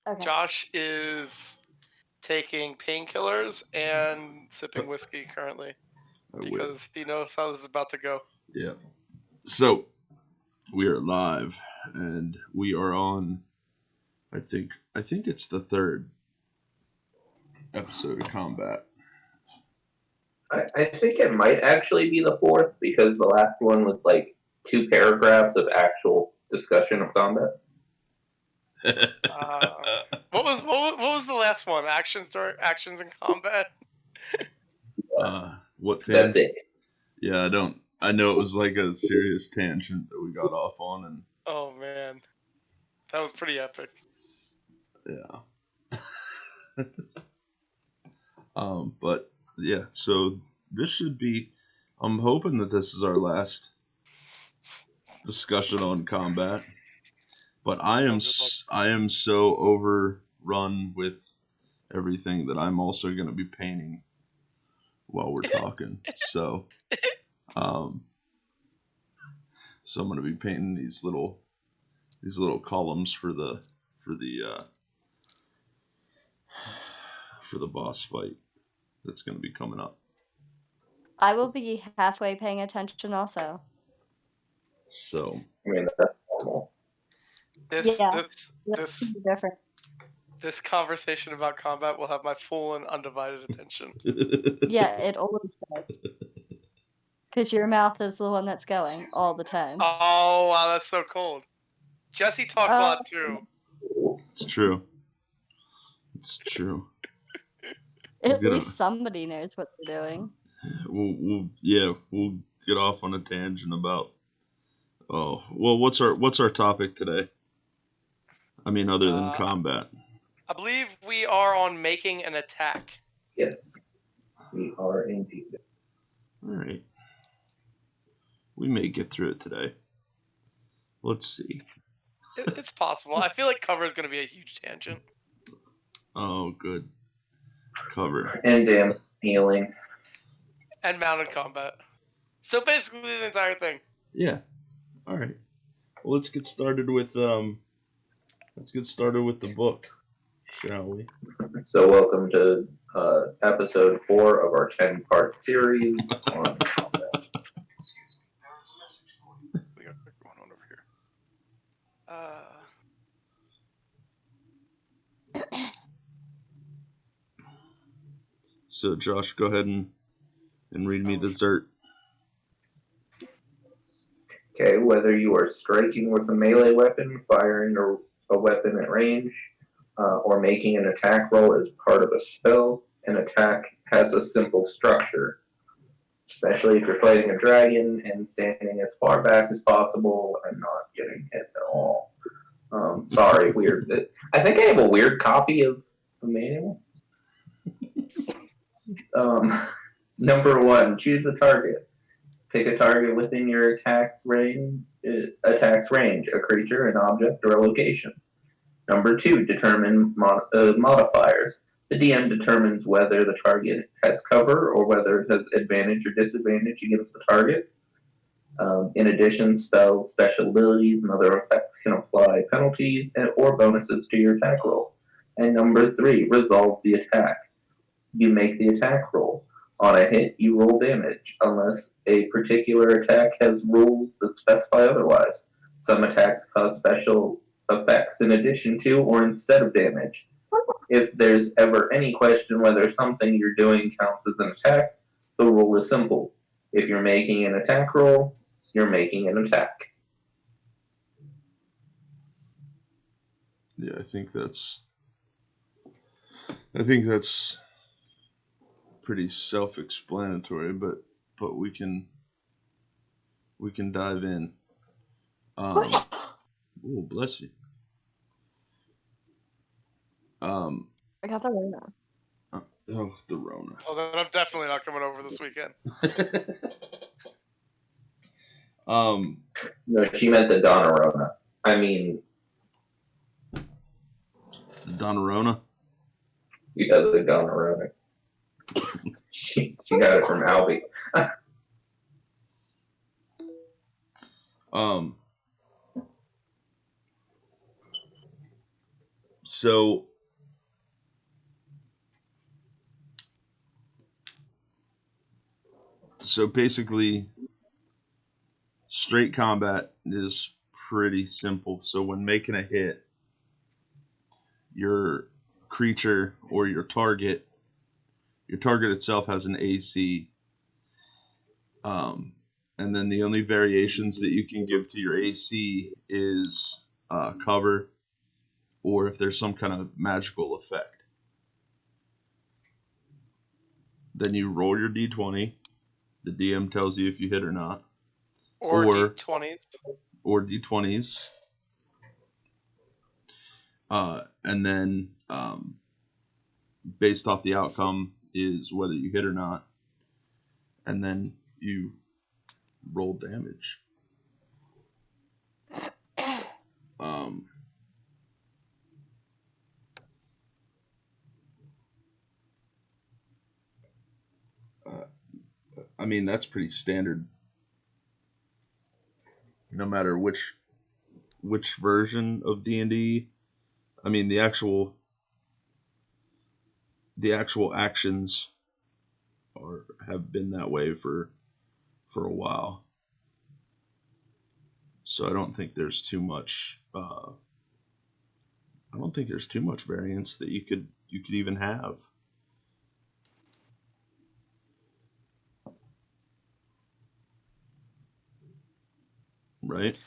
Okay. Josh is taking painkillers and sipping whiskey currently because he knows how this is about to go. Yeah. So we are live, and we are on. I think it's the third episode of Combat. I think it might actually be the fourth because the last one was like 2 paragraphs of actual discussion of combat. What was the last one? Actions in combat. What That's it. Yeah, I know it was like a serious tangent that we got off on, and oh man, that was pretty epic. Yeah. But yeah, so this should be. I'm hoping that this is our last discussion on combat. But I am so overrun with everything that I'm also going to be painting while we're talking. So I'm going to be painting these little columns for the boss fight that's going to be coming up. I will be halfway paying attention also. So I mean, that's normal. This different. This conversation about combat will have my full and undivided attention. Yeah, it always does. Because your mouth is the one that's going all the time. Oh, wow, that's so cold. Jesse talks a lot too. It's true. It's true. At least somebody knows what they're doing. We'll get off on a tangent about. Oh, well, what's our topic today? I mean, other than combat. I believe we are on making an attack. Yes, we are indeed. All right. We may get through it today. Let's see. It's possible. I feel like cover is going to be a huge tangent. Oh, good. Cover. And healing. And mounted combat. So basically the entire thing. Yeah. All right. Well, let's get started with the book, shall we? So welcome to episode 4 of our 10-part series on combat. Excuse me, there is a message for you. We got going on over here. So, Josh, go ahead and read me the Zert. Okay, whether you are striking with a melee weapon, firing a weapon at range, or making an attack roll as part of a spell, an attack has a simple structure. Especially if you're fighting a dragon and standing as far back as possible and not getting hit at all. Sorry, weird. I think I have a weird copy of the manual. Number 1, choose a target. Pick a target within your attack's range, a creature, an object, or a location. Number 2, determine modifiers. The DM determines whether the target has cover or whether it has advantage or disadvantage against the target. In addition, spells, special abilities, and other effects can apply penalties or bonuses to your attack roll. And number 3, resolve the attack. You make the attack roll. On a hit, you roll damage, unless a particular attack has rules that specify otherwise. Some attacks cause special effects in addition to or instead of damage. If there's ever any question whether something you're doing counts as an attack, the rule is simple. If you're making an attack roll, you're making an attack. Yeah, I think that's pretty self-explanatory, but we can dive in. Oh, bless you. I got the Rona. Oh, the Rona. Oh, then I'm definitely not coming over this weekend. No, she meant the Donarona. I mean... The Donarona? Yeah, the Donarona. She got it from Albie. So basically, straight combat is pretty simple. So when making a hit, your creature or your target itself has an AC. And then the only variations that you can give to your AC is cover, or if there's some kind of magical effect. Then you roll your d20. The DM tells you if you hit or not. Or D20s. Or d20s. And then based off the outcome is whether you hit or not. And then you roll damage. I mean, that's pretty standard. No matter which version of D&D. I mean, the actual actions have been that way for a while. So I don't think there's too much. I don't think there's too much variance that you could even have. Right?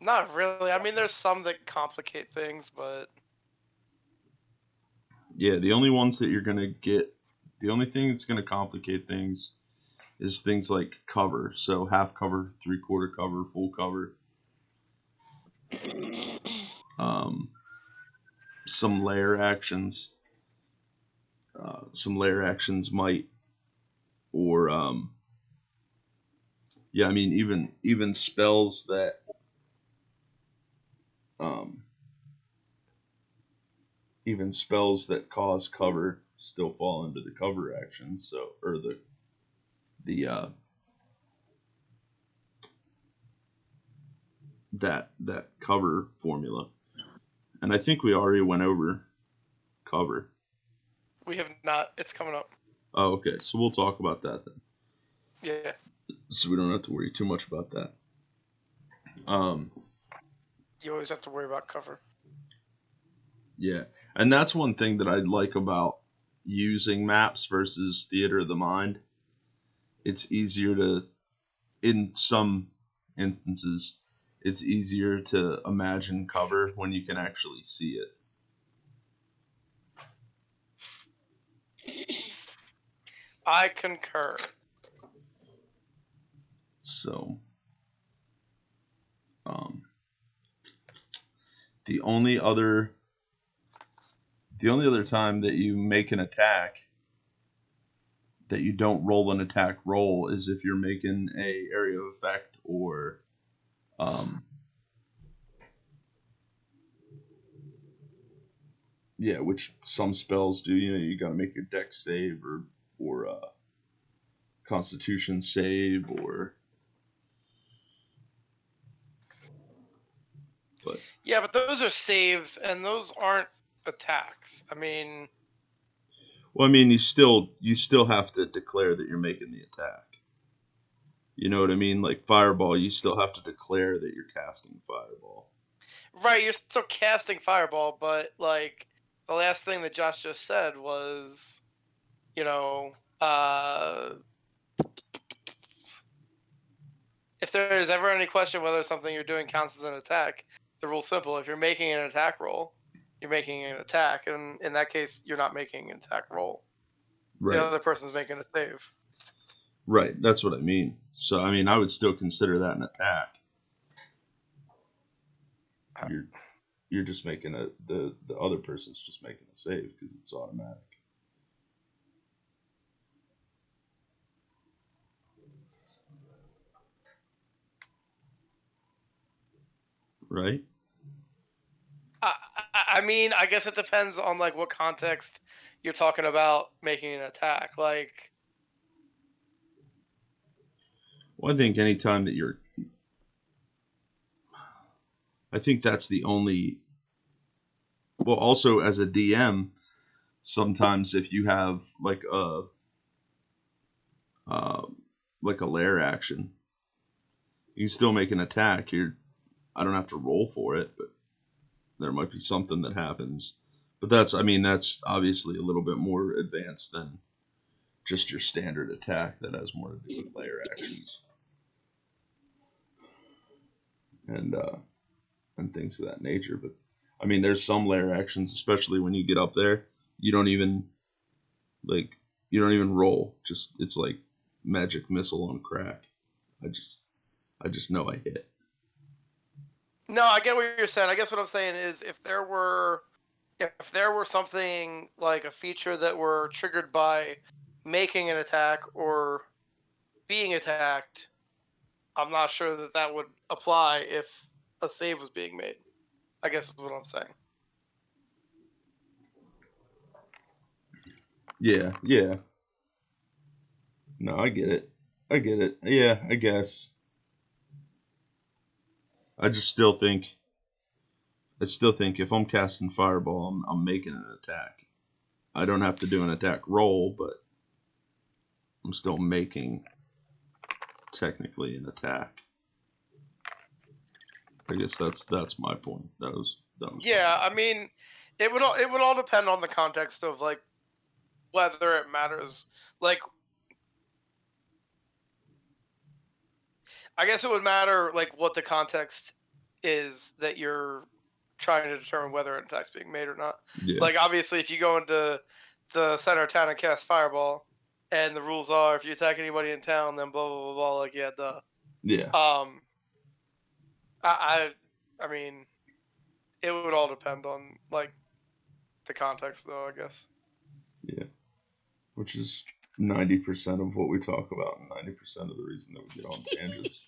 Not really. I mean, there's some that complicate things, but Yeah, the only ones that you're gonna get, the only thing that's gonna complicate things is things like cover. So half cover, 3/4 cover, full cover. Some layer actions. Might, or yeah, I mean even spells that cause cover still fall into the cover action. So, or the that cover formula. And I think we already went over cover. we have not. It's coming up. Oh, okay. So we'll talk about that then. Yeah. So we don't have to worry too much about that. You always have to worry about cover. Yeah. And that's one thing that I like about using maps versus Theater of the Mind. It's easier to, in some instances, it's easier to imagine cover when you can actually see it. I concur. So, the only other time that you make an attack that you don't roll an attack roll is if you're making a area of effect, or yeah, which some spells do. You know, you got to make your dex save or Constitution save, or. But yeah, but those are saves, and those aren't attacks. I mean. Well, I mean, you still have to declare that you're making the attack. You know what I mean? Like Fireball, you still have to declare that you're casting Fireball. Right, you're still casting Fireball, but like the last thing that Josh just said was, you know, if there is ever any question whether something you're doing counts as an attack, the rule's simple. If you're making an attack roll, you're making an attack, and in that case, you're not making an attack roll. Right. The other person's making a save. Right, that's what I mean. So, I mean, I would still consider that an attack. You're just making the other person's just making a save because it's automatic. Right? I mean, I guess it depends on like what context you're talking about making an attack. Like, well, I think anytime that I think that's the only Well, also as a DM, sometimes if you have like a lair action, you can still make an attack. I don't have to roll for it, but there might be something that happens. But that's obviously a little bit more advanced than just your standard attack that has more to do with lair actions and things of that nature. But I mean, there's some lair actions, especially when you get up there, you don't even roll. Just it's like magic missile on crack. I just know I hit. No, I get what you're saying. I guess what I'm saying is if there were something like a feature that were triggered by making an attack or being attacked, I'm not sure that would apply if a save was being made. I guess is what I'm saying. Yeah. No, I get it. Yeah, I guess. I still think if I'm casting Fireball, I'm making an attack. I don't have to do an attack roll, but I'm still making technically an attack. I guess that's my point. That was Yeah, I mean, it would all depend on the context of like whether it matters. Like, I guess it would matter like what the context is that you're trying to determine whether an attack's being made or not. Yeah. Like, obviously, if you go into the center of town and cast Fireball, and the rules are if you attack anybody in town, then blah blah blah blah. Like, yeah, duh. Yeah. I mean, it would all depend on like the context, though, I guess. Yeah. Which is 90% of what we talk about, and 90% of the reason that we get on tangents.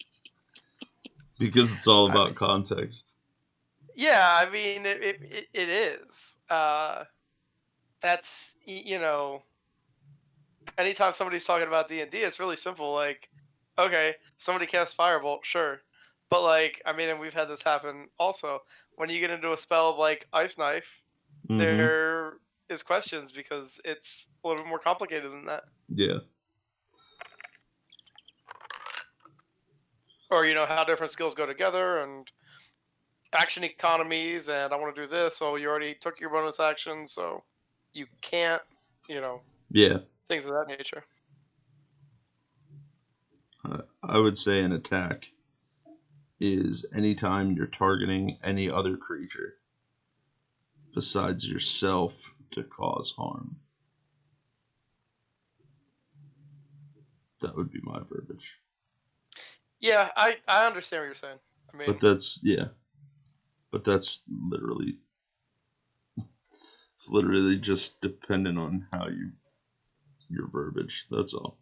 Because it's all about context. Yeah, I mean, it is. That's, anytime somebody's talking about D&D, it's really simple. Like, okay, somebody casts Firebolt, sure. But, like, I mean, and we've had this happen also. When you get into a spell like Ice Knife, there is questions because it's a little bit more complicated than that. Yeah. Or, how different skills go together and action economies, and I want to do this, so you already took your bonus action, so you can't, Yeah. things of that nature. I would say an attack is anytime you're targeting any other creature besides yourself to cause harm. That would be my verbiage. Yeah, I understand what you're saying. I mean, but that's literally it's literally just dependent on how your verbiage. That's all.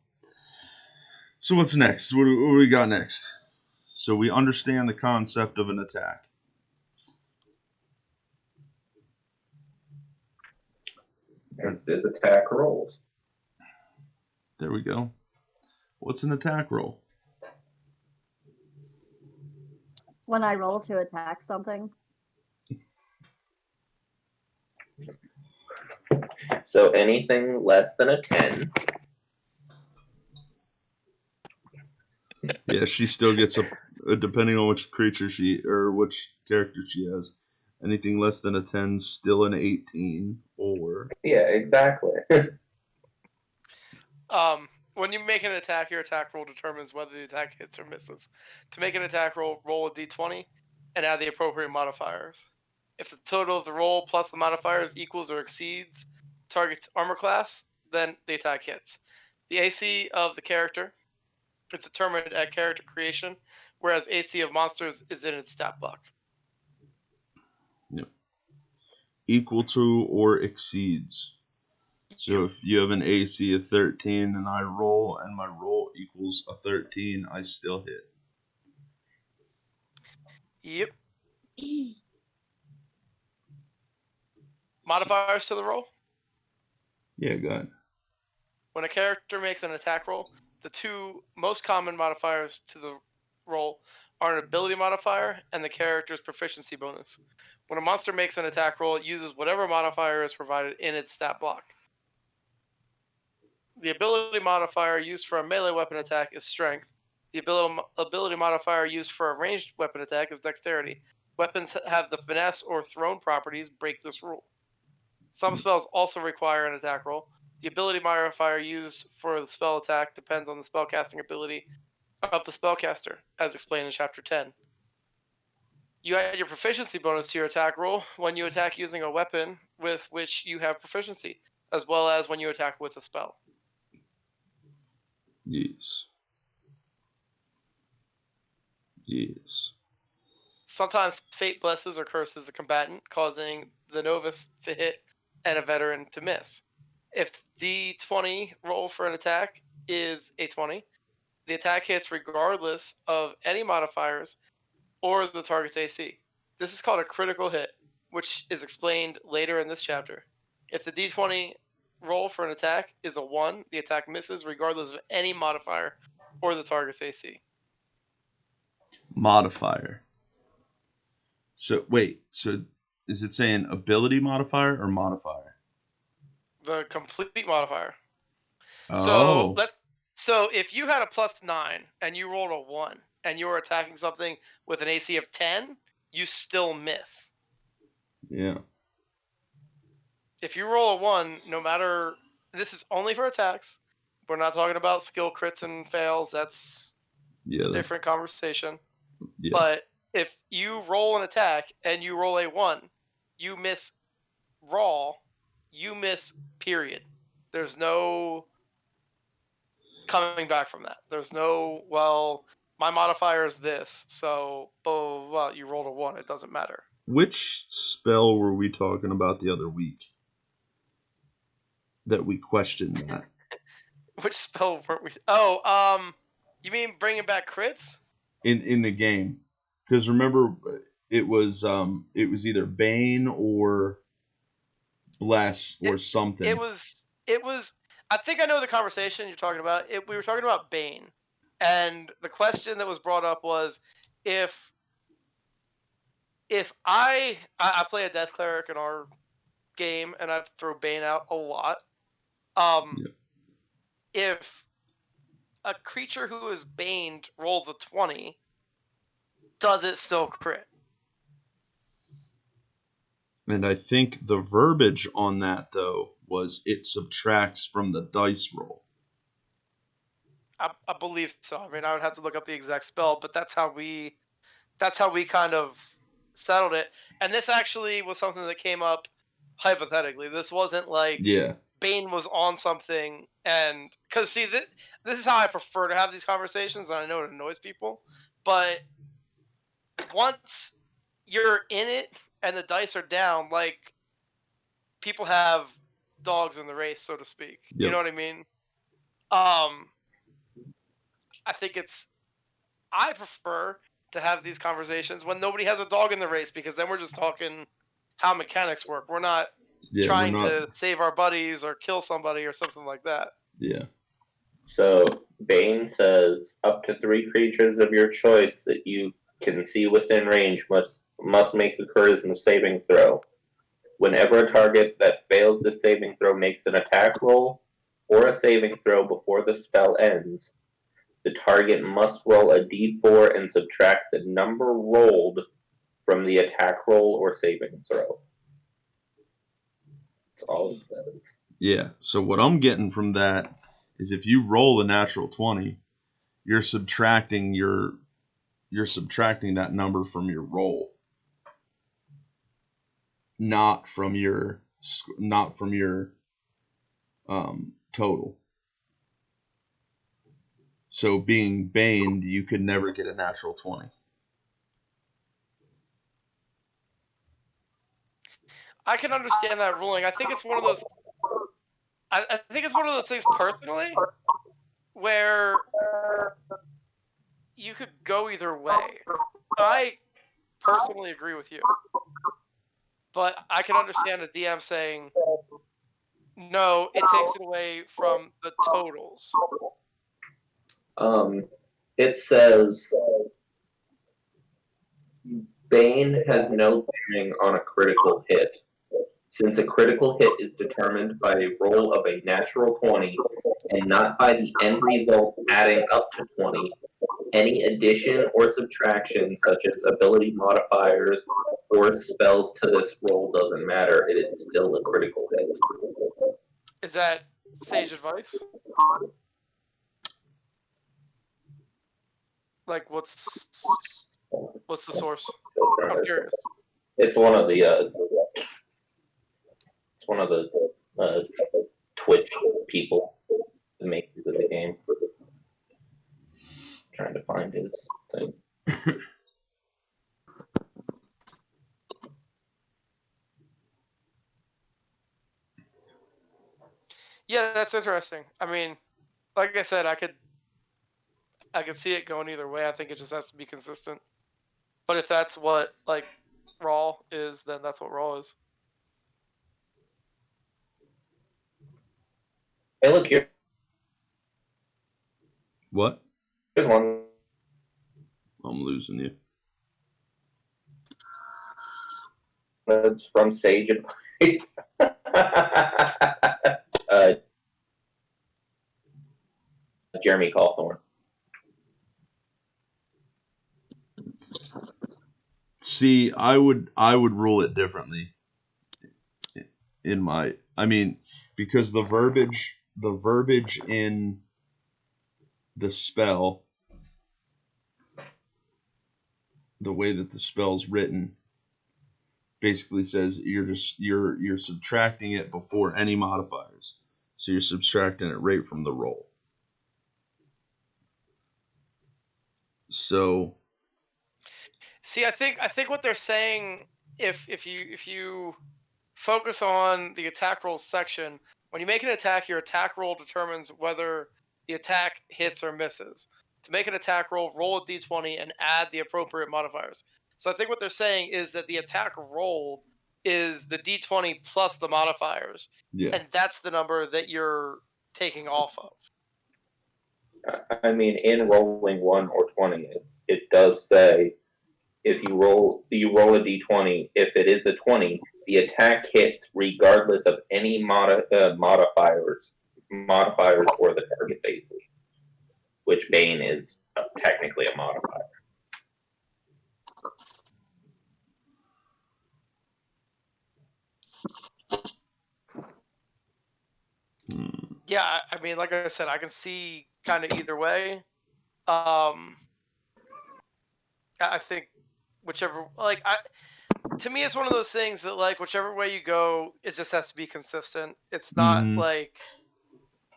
So what's next? What do we got next? So we understand the concept of an attack. Next is attack rolls. There we go. What's an attack roll? When I roll to attack something. So anything less than a 10. Yeah, she still gets a depending on which creature which character she has. Anything less than a 10 's still an 18 or Yeah, exactly. when you make an attack, your attack roll determines whether the attack hits or misses. To make an attack roll a d20 and add the appropriate modifiers. If the total of the roll plus the modifiers equals or exceeds target's armor class, then the attack hits. The AC of the character is determined at character creation, whereas AC of monsters is in its stat block. Yep. Equal to or exceeds. So if you have an AC of 13 and I roll and my roll equals a 13, I still hit. Yep. Modifiers to the roll? Yeah, go ahead. When a character makes an attack roll, the two most common modifiers to the roll are an ability modifier and the character's proficiency bonus. When a monster makes an attack roll, it uses whatever modifier is provided in its stat block. The ability modifier used for a melee weapon attack is strength. The ability modifier used for a ranged weapon attack is dexterity. Weapons have the finesse or thrown properties break this rule. Some spells also require an attack roll. The ability modifier used for the spell attack depends on the spellcasting ability of the spellcaster, as explained in Chapter 10. You add your proficiency bonus to your attack roll when you attack using a weapon with which you have proficiency, as well as when you attack with a spell. Yes. Yes. Sometimes fate blesses or curses the combatant, causing the novice to hit and a veteran to miss. If the d20 roll for an attack is a 20, the attack hits regardless of any modifiers or the target's AC. This is called a critical hit, which is explained later in this chapter. If the d20 roll for an attack is a 1, the attack misses regardless of any modifier or the target's AC. Modifier. So wait, so is it saying ability modifier or modifier? The complete modifier. Oh. So if you had a +9 and you rolled a 1 and you were attacking something with an AC of 10, you still miss. Yeah. If you roll a 1, no matter, this is only for attacks. We're not talking about skill crits and fails. That's a different conversation. Yeah. But if you roll an attack and you roll a 1, you miss raw, you miss period. There's no coming back from that. There's no, well, my modifier is this, so well, you rolled a 1, it doesn't matter. Which spell were we talking about the other week that we questioned that? Which spell weren't we? Oh, you mean bringing back crits? In the game, because remember it was either Bane or Bless or something. It was. I think I know the conversation you're talking about. We were talking about Bane, and the question that was brought up was if I play a Death Cleric in our game and I throw Bane out a lot. If a creature who is baned rolls a 20, does it still crit? And I think the verbiage on that, though, was it subtracts from the dice roll. I believe so. I mean, I would have to look up the exact spell, but that's how we kind of settled it. And this actually was something that came up hypothetically. This wasn't like Bane was on something, and because see, this is how I prefer to have these conversations, and I know it annoys people, but once you're in it and the dice are down, like, people have dogs in the race, so to speak. Yep. You know what I mean? I prefer to have these conversations when nobody has a dog in the race, because then we're just talking how mechanics work. We're not trying to save our buddies or kill somebody or something like that. Yeah. So Bane says up to 3 creatures of your choice that you can see within range must make a charisma saving throw. Whenever a target that fails this saving throw makes an attack roll or a saving throw before the spell ends, the target must roll a d4 and subtract the number rolled from the attack roll or saving throw. That's all it says. Yeah, so what I'm getting from that is if you roll a natural 20, you're subtracting that number from your roll, not from your total. So being baned, you could never get a natural 20. I can understand that ruling. I think it's one of those. I think it's one of those things personally where you could go either way. I personally agree with you, but I can understand a DM saying, no, it takes it away from the totals. It says Bane has no bearing on a critical hit. Since a critical hit is determined by a roll of a natural 20 and not by the end result adding up to 20, any addition or subtraction, such as ability modifiers or spells to this roll, doesn't matter. It is still a critical hit. Is that sage advice? Like, what's the source? I'm curious. It's one of the Twitch people that make use of the game. Trying to find his thing. Yeah, that's interesting. I mean, like I said, I could see it going either way. I think it just has to be consistent. But if that's what like raw is, then that's what raw is. Hey, look here. What? Here's one. I'm losing you. It's from Sage Advice. Jeremy Cawthorn. See, I would rule it differently. Because the verbiage in the spell, the way that the spell's written, basically says you're subtracting it before any modifiers. So you're subtracting it right from the roll. So see, I think what they're saying, if you focus on the attack roll section, when you make an attack, your attack roll determines whether the attack hits or misses. To make an attack roll, roll a d20 and add the appropriate modifiers. So I think what they're saying is that the attack roll is the d20 plus the modifiers. Yeah. And that's the number that you're taking off of. I mean, in rolling 1 or 20, it does say if you roll a d20. If it is a 20, the attack hits regardless of any modifiers or the target's AC, which Bane is technically a modifier. Yeah, I mean, like I said, I can see kind of either way. I think whichever, to me, it's one of those things that, like, whichever way you go, it just has to be consistent. It's not like,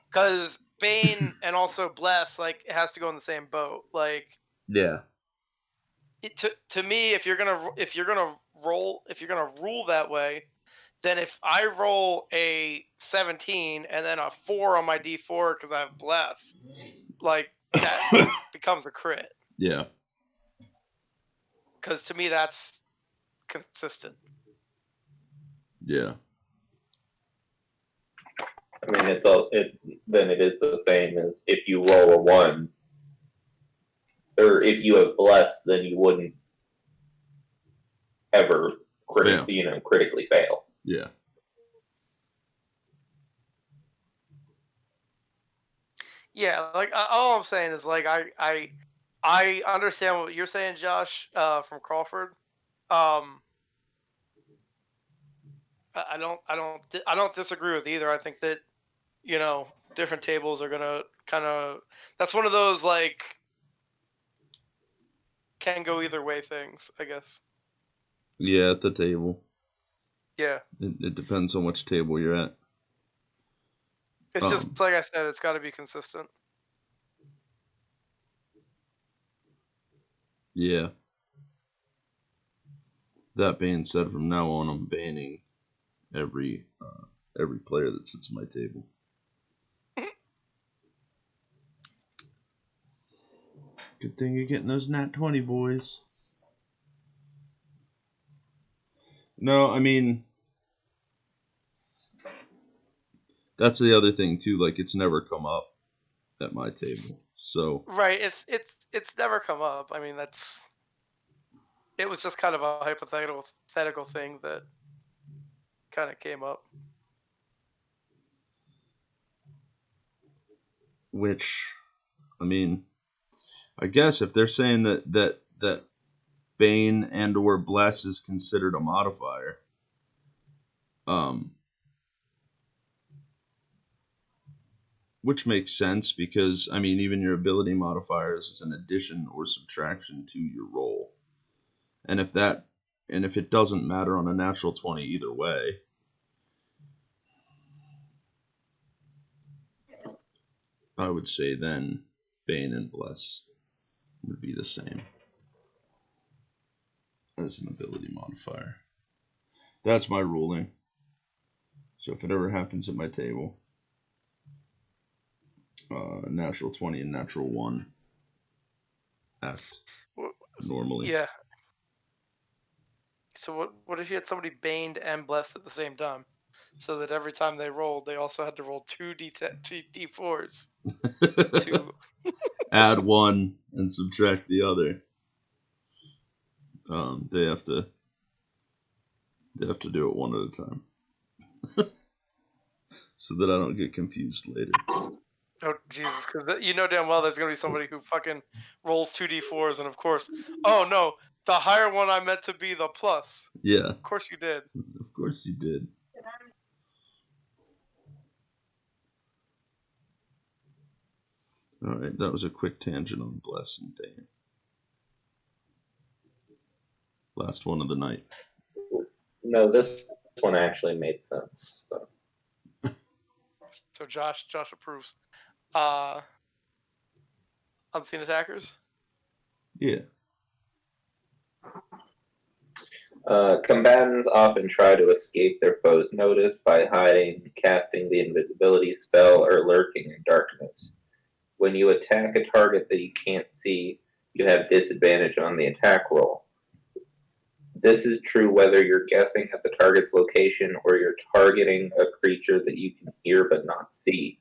because Bane and also Bless, like, it has to go in the same boat. Like, yeah. To me, if you're gonna rule that way, then if I roll a 17 and then a 4 on my d4 because I have Bless, like, that becomes a crit. Yeah. Because to me, that's consistent. Yeah. I mean, then it is the same as if you roll a 1, or if you have Bless, then you wouldn't ever critically fail. Yeah. Yeah, like, all I'm saying is, like, I understand what you're saying, Josh, from Crawford. I don't disagree with either. I think that, different tables are gonna kind of, that's one of those, like, can go either way things, I guess. Yeah, at the table. Yeah. It depends on which table you're at. It's just like I said, it's got to be consistent. Yeah. That being said, from now on, I'm banning every player that sits at my table. Good thing you're getting those nat 20, boys. No, I mean, that's the other thing too. Like, it's never come up at my table, so right. It's never come up. I mean, that's It was just kind of a hypothetical thing that kind of came up. Which, I mean, I guess if they're saying that Bane and or Bless is considered a modifier, which makes sense because, I mean, even your ability modifiers is an addition or subtraction to your roll. And if it doesn't matter on a natural 20 either way, I would say then Bane and Bless would be the same as an ability modifier. That's my ruling. So if it ever happens at my table, natural 20 and natural 1 act normally. Yeah. So what if you had somebody baned and blessed at the same time? So that every time they rolled, they also had to roll 2 D4s to add one and subtract the other. They have to do it one at a time. So that I don't get confused later. Oh Jesus, because you know damn well there's gonna be somebody who fucking rolls 2 D4s, and of course, oh no, the higher one I meant to be the plus. Yeah. Of course you did. Of course you did. Alright, that was a quick tangent on Bless and Bane. Last one of the night. No, this one actually made sense. So Josh approves. Unseen attackers? Yeah. Combatants often try to escape their foe's notice by hiding, casting the invisibility spell, or lurking in darkness. When you attack a target that you can't see, you have disadvantage on the attack roll. This is true whether you're guessing at the target's location or you're targeting a creature that you can hear but not see.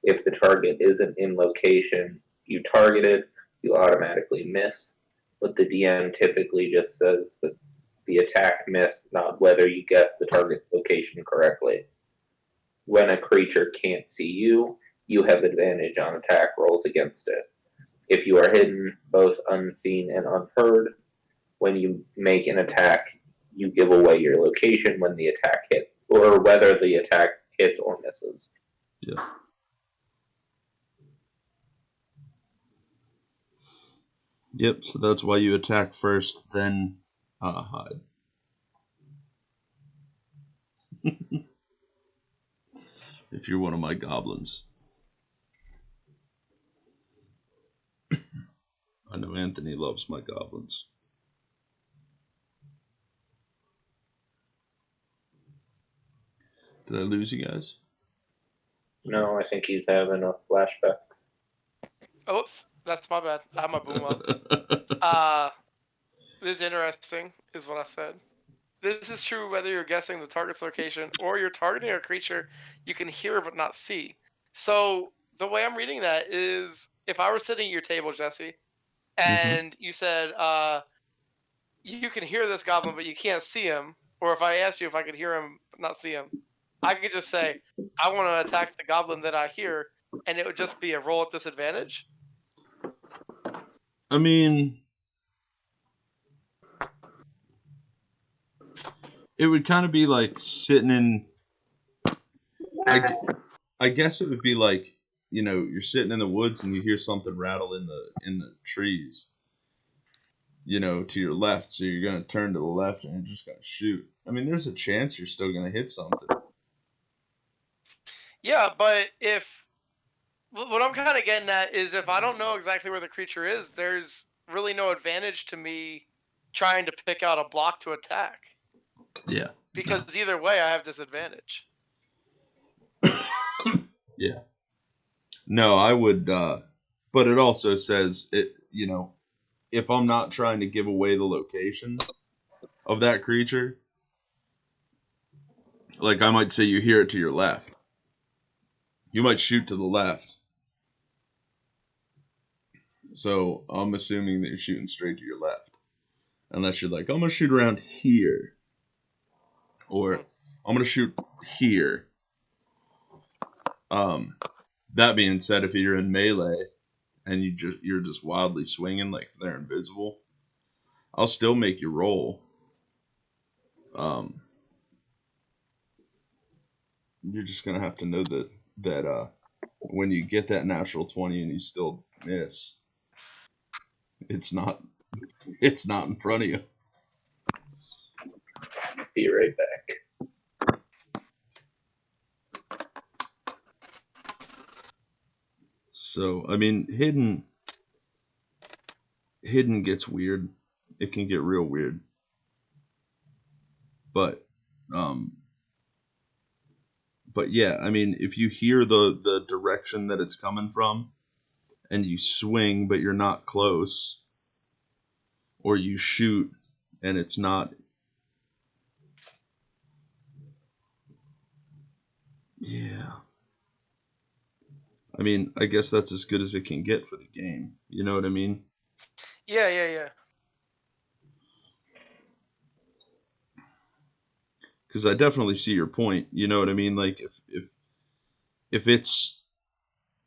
If the target isn't in location you targeted, you automatically miss, but the DM typically just says that the attack missed, not whether you guessed the target's location correctly. When a creature can't see you, you have advantage on attack rolls against it. If you are hidden, both unseen and unheard, when you make an attack, you give away your location when the attack hits, or whether the attack hits or misses. Yeah. Yep, so that's why you attack first, then hide. If you're one of my goblins. I know Anthony loves my goblins. Did I lose you guys? No, I think he's having a flashback. Oops, that's my bad. I have my boom up. This is interesting, is what I said. This is true whether you're guessing the target's location or you're targeting a creature you can hear but not see. So the way I'm reading that is, if I were sitting at your table, Jesse, and you said, you can hear this goblin but you can't see him, or if I asked you if I could hear him but not see him, I could just say, I want to attack the goblin that I hear, and it would just be a roll at disadvantage. I mean, it would kind of be like sitting in. I guess it would be like, you know, you're sitting in the woods and you hear something rattle in the trees, you know, to your left. So you're gonna turn to the left and you're just gonna shoot. I mean, there's a chance you're still gonna hit something. Yeah, but what I'm kind of getting at is, if I don't know exactly where the creature is, there's really no advantage to me trying to pick out a block to attack. Yeah. Because either way, I have disadvantage. Yeah. No, I would, but it also says, it, you know, if I'm not trying to give away the location of that creature, like I might say you hear it to your left. You might shoot to the left. So I'm assuming that you're shooting straight to your left. unless you're like, I'm gonna shoot around here, or I'm gonna shoot here. That being said, if you're in melee and you're just wildly swinging like they're invisible, I'll still make you roll. You're just gonna have to know that when you get that natural 20 and you still miss, it's not in front of you. Be right back. So I mean, hidden gets weird. It can get real weird. But yeah, I mean, if you hear the direction that it's coming from and you swing but you're not close, or you shoot and it's not, yeah, I mean, I guess that's as good as it can get for the game. You know what I mean? Yeah. Because I definitely see your point. You know what I mean? Like if it's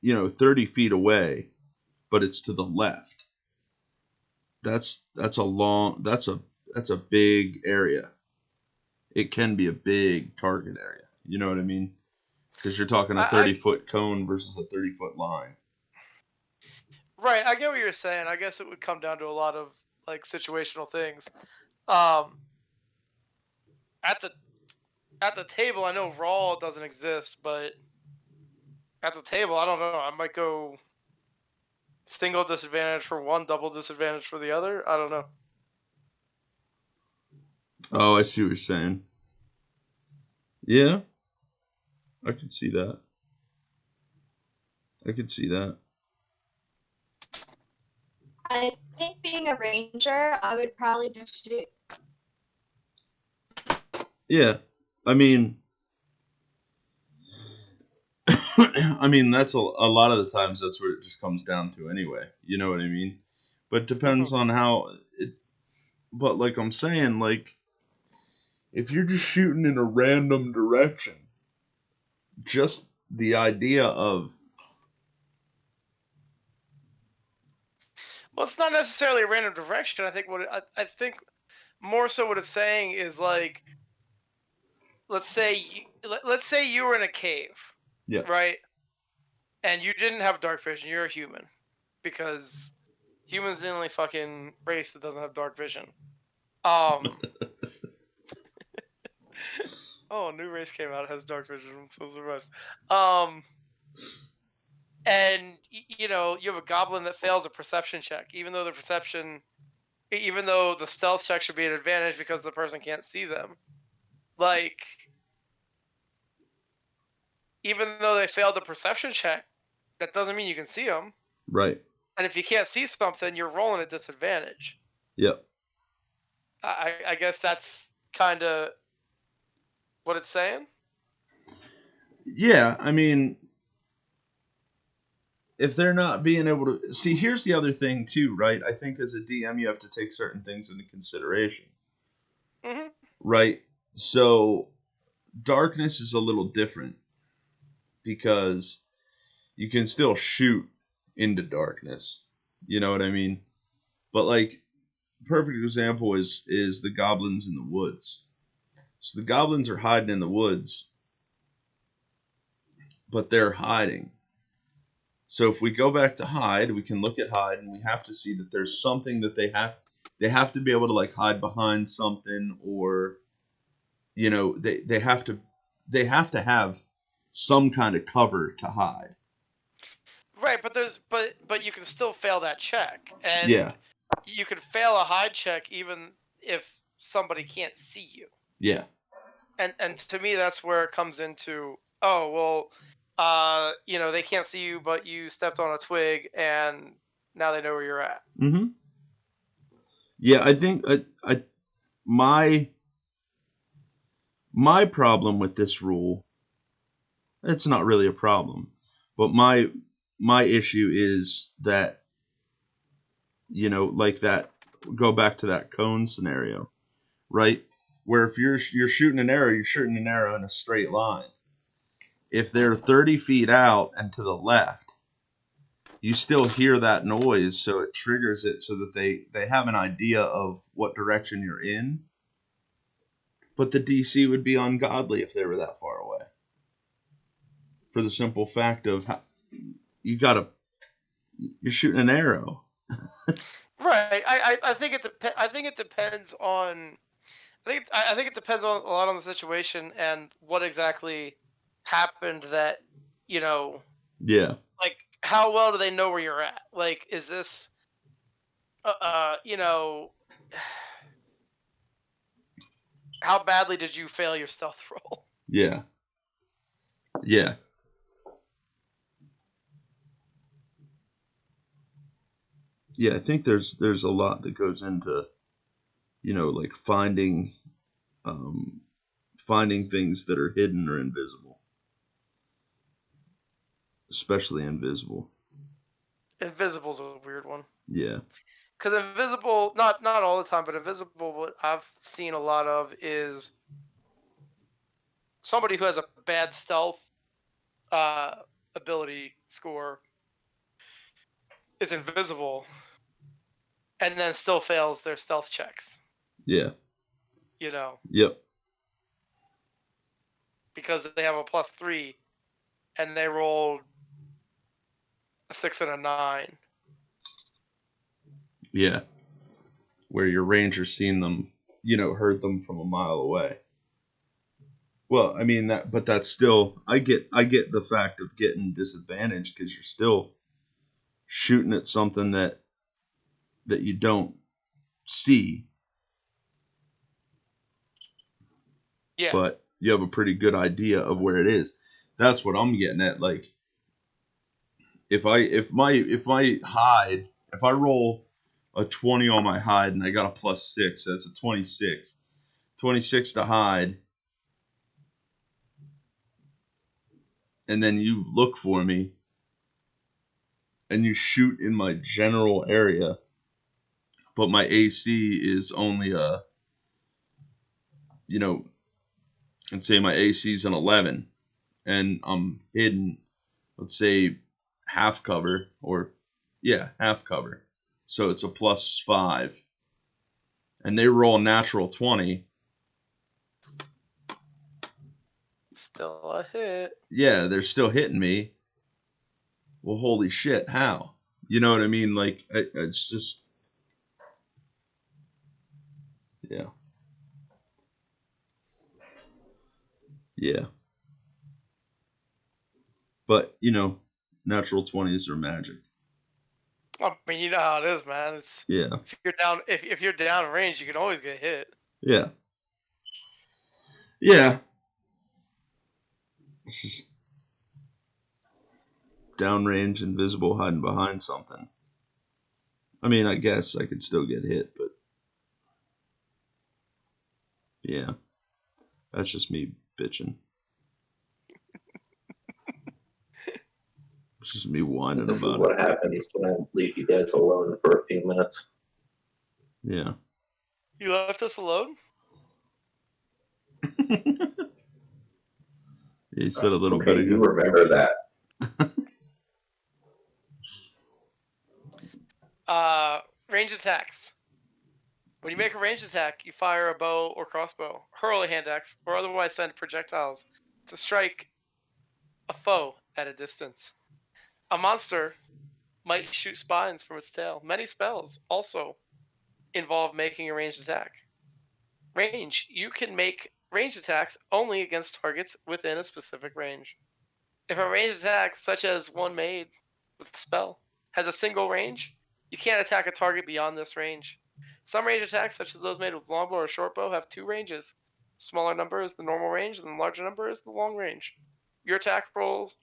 30 feet away, but it's to the left, that's a big area. It can be a big target area. You know what I mean? Because you're talking a 30-foot cone versus a 30-foot line. Right, I get what you're saying. I guess it would come down to a lot of like situational things. At the table, I know raw doesn't exist, but at the table, I don't know. I might go single disadvantage for one, double disadvantage for the other. I don't know. Oh, I see what you're saying. Yeah, I could see that. I think being a ranger, I would probably just shoot. Yeah, I mean, that's a lot of the times that's what it just comes down to anyway. You know what I mean? But it depends on how it. But like I'm saying, like if you're just shooting in a random direction, just the idea of. Well, it's not necessarily a random direction. I think I think more so what it's saying is like, let's say you were in a cave, Yeah. right? And you didn't have dark vision. You're a human, because humans are the only fucking race that doesn't have dark vision. Oh, a new race came out, it has dark vision. I'm so surprised. And you have a goblin that fails a perception check, even though the stealth check should be an advantage because the person can't see them. Like, even though they failed the perception check, that doesn't mean you can see them. Right. And if you can't see something, you're rolling at disadvantage. Yep. I guess that's kind of what it's saying. Yeah, I mean, if they're not being able to see, here's the other thing too, right? I think as a DM, you have to take certain things into consideration. Mm-hmm. Right? So darkness is a little different because you can still shoot into darkness. You know what I mean? But like, perfect example is the goblins in the woods. So the goblins are hiding in the woods, but they're hiding. So if we go back to hide, we can look at hide, and we have to see that there's something that they have to be able to like hide behind something, or they have to have some kind of cover to hide. Right, but you can still fail that check, and Yeah. you can fail a hide check even if somebody can't see you. Yeah. And to me, that's where it comes into, they can't see you, but you stepped on a twig, and now they know where you're at. Mm-hmm. Yeah, I think my problem with this rule, it's not really a problem, but my issue is that like that go back to that cone scenario, right? Where if you're shooting an arrow, you're shooting an arrow in a straight line. If they're 30 feet out and to the left, you still hear that noise, so it triggers it so that they have an idea of what direction you're in. But the DC would be ungodly if they were that far away. For the simple fact of you're shooting an arrow. Right. I think it depends on. I think it depends on a lot on the situation and what exactly happened. That Yeah. Like, how well do they know where you're at? Like, is this, how badly did you fail your stealth roll? Yeah. Yeah. Yeah, I think there's a lot that goes into, like finding things that are hidden or invisible. Especially invisible. Invisible's a weird one. Yeah. Because invisible, not all the time, but invisible, what I've seen a lot of is somebody who has a bad stealth ability score is invisible and then still fails their stealth checks. Yeah. Yep. Because they have a +3 and they rolled a 6 and a 9. Yeah. Where your ranger seen them, heard them from a mile away. Well, I mean but that's still, I get the fact of getting disadvantaged because you're still shooting at something that you don't see. Yeah. But you have a pretty good idea of where it is. That's what I'm getting at. Like, if my hide, if I roll a 20 on my hide and I got a +6, that's a 26. 26 to hide. And then you look for me and you shoot in my general area, but my AC is only and say my AC is an 11 and I'm hidden, let's say half cover, half cover. So it's a +5. And they roll a natural 20. Still a hit. Yeah, they're still hitting me. Well, holy shit, how? You know what I mean? Like, it's just... Yeah. Yeah. But, natural 20s are magic. I mean, you know how it is, man. It's Yeah. If you're down range, you can always get hit. Yeah. Yeah. It's just downrange, invisible, hiding behind something. I mean, I guess I could still get hit, but yeah, that's just me bitching. It's just me whining This about is what happens when I leave you guys alone for a few minutes. Yeah. You left us alone? You said a little okay, bit ago. You remember that. Range attacks. When you make a ranged attack, you fire a bow or crossbow, hurl a hand axe, or otherwise send projectiles to strike a foe at a distance. A monster might shoot spines from its tail. Many spells also involve making a ranged attack. Range. You can make ranged attacks only against targets within a specific range. If a ranged attack, such as one made with a spell, has a single range, you can't attack a target beyond this range. Some ranged attacks, such as those made with longbow or shortbow, have 2 ranges. The smaller number is the normal range, and the larger number is the long range. Your attack rolls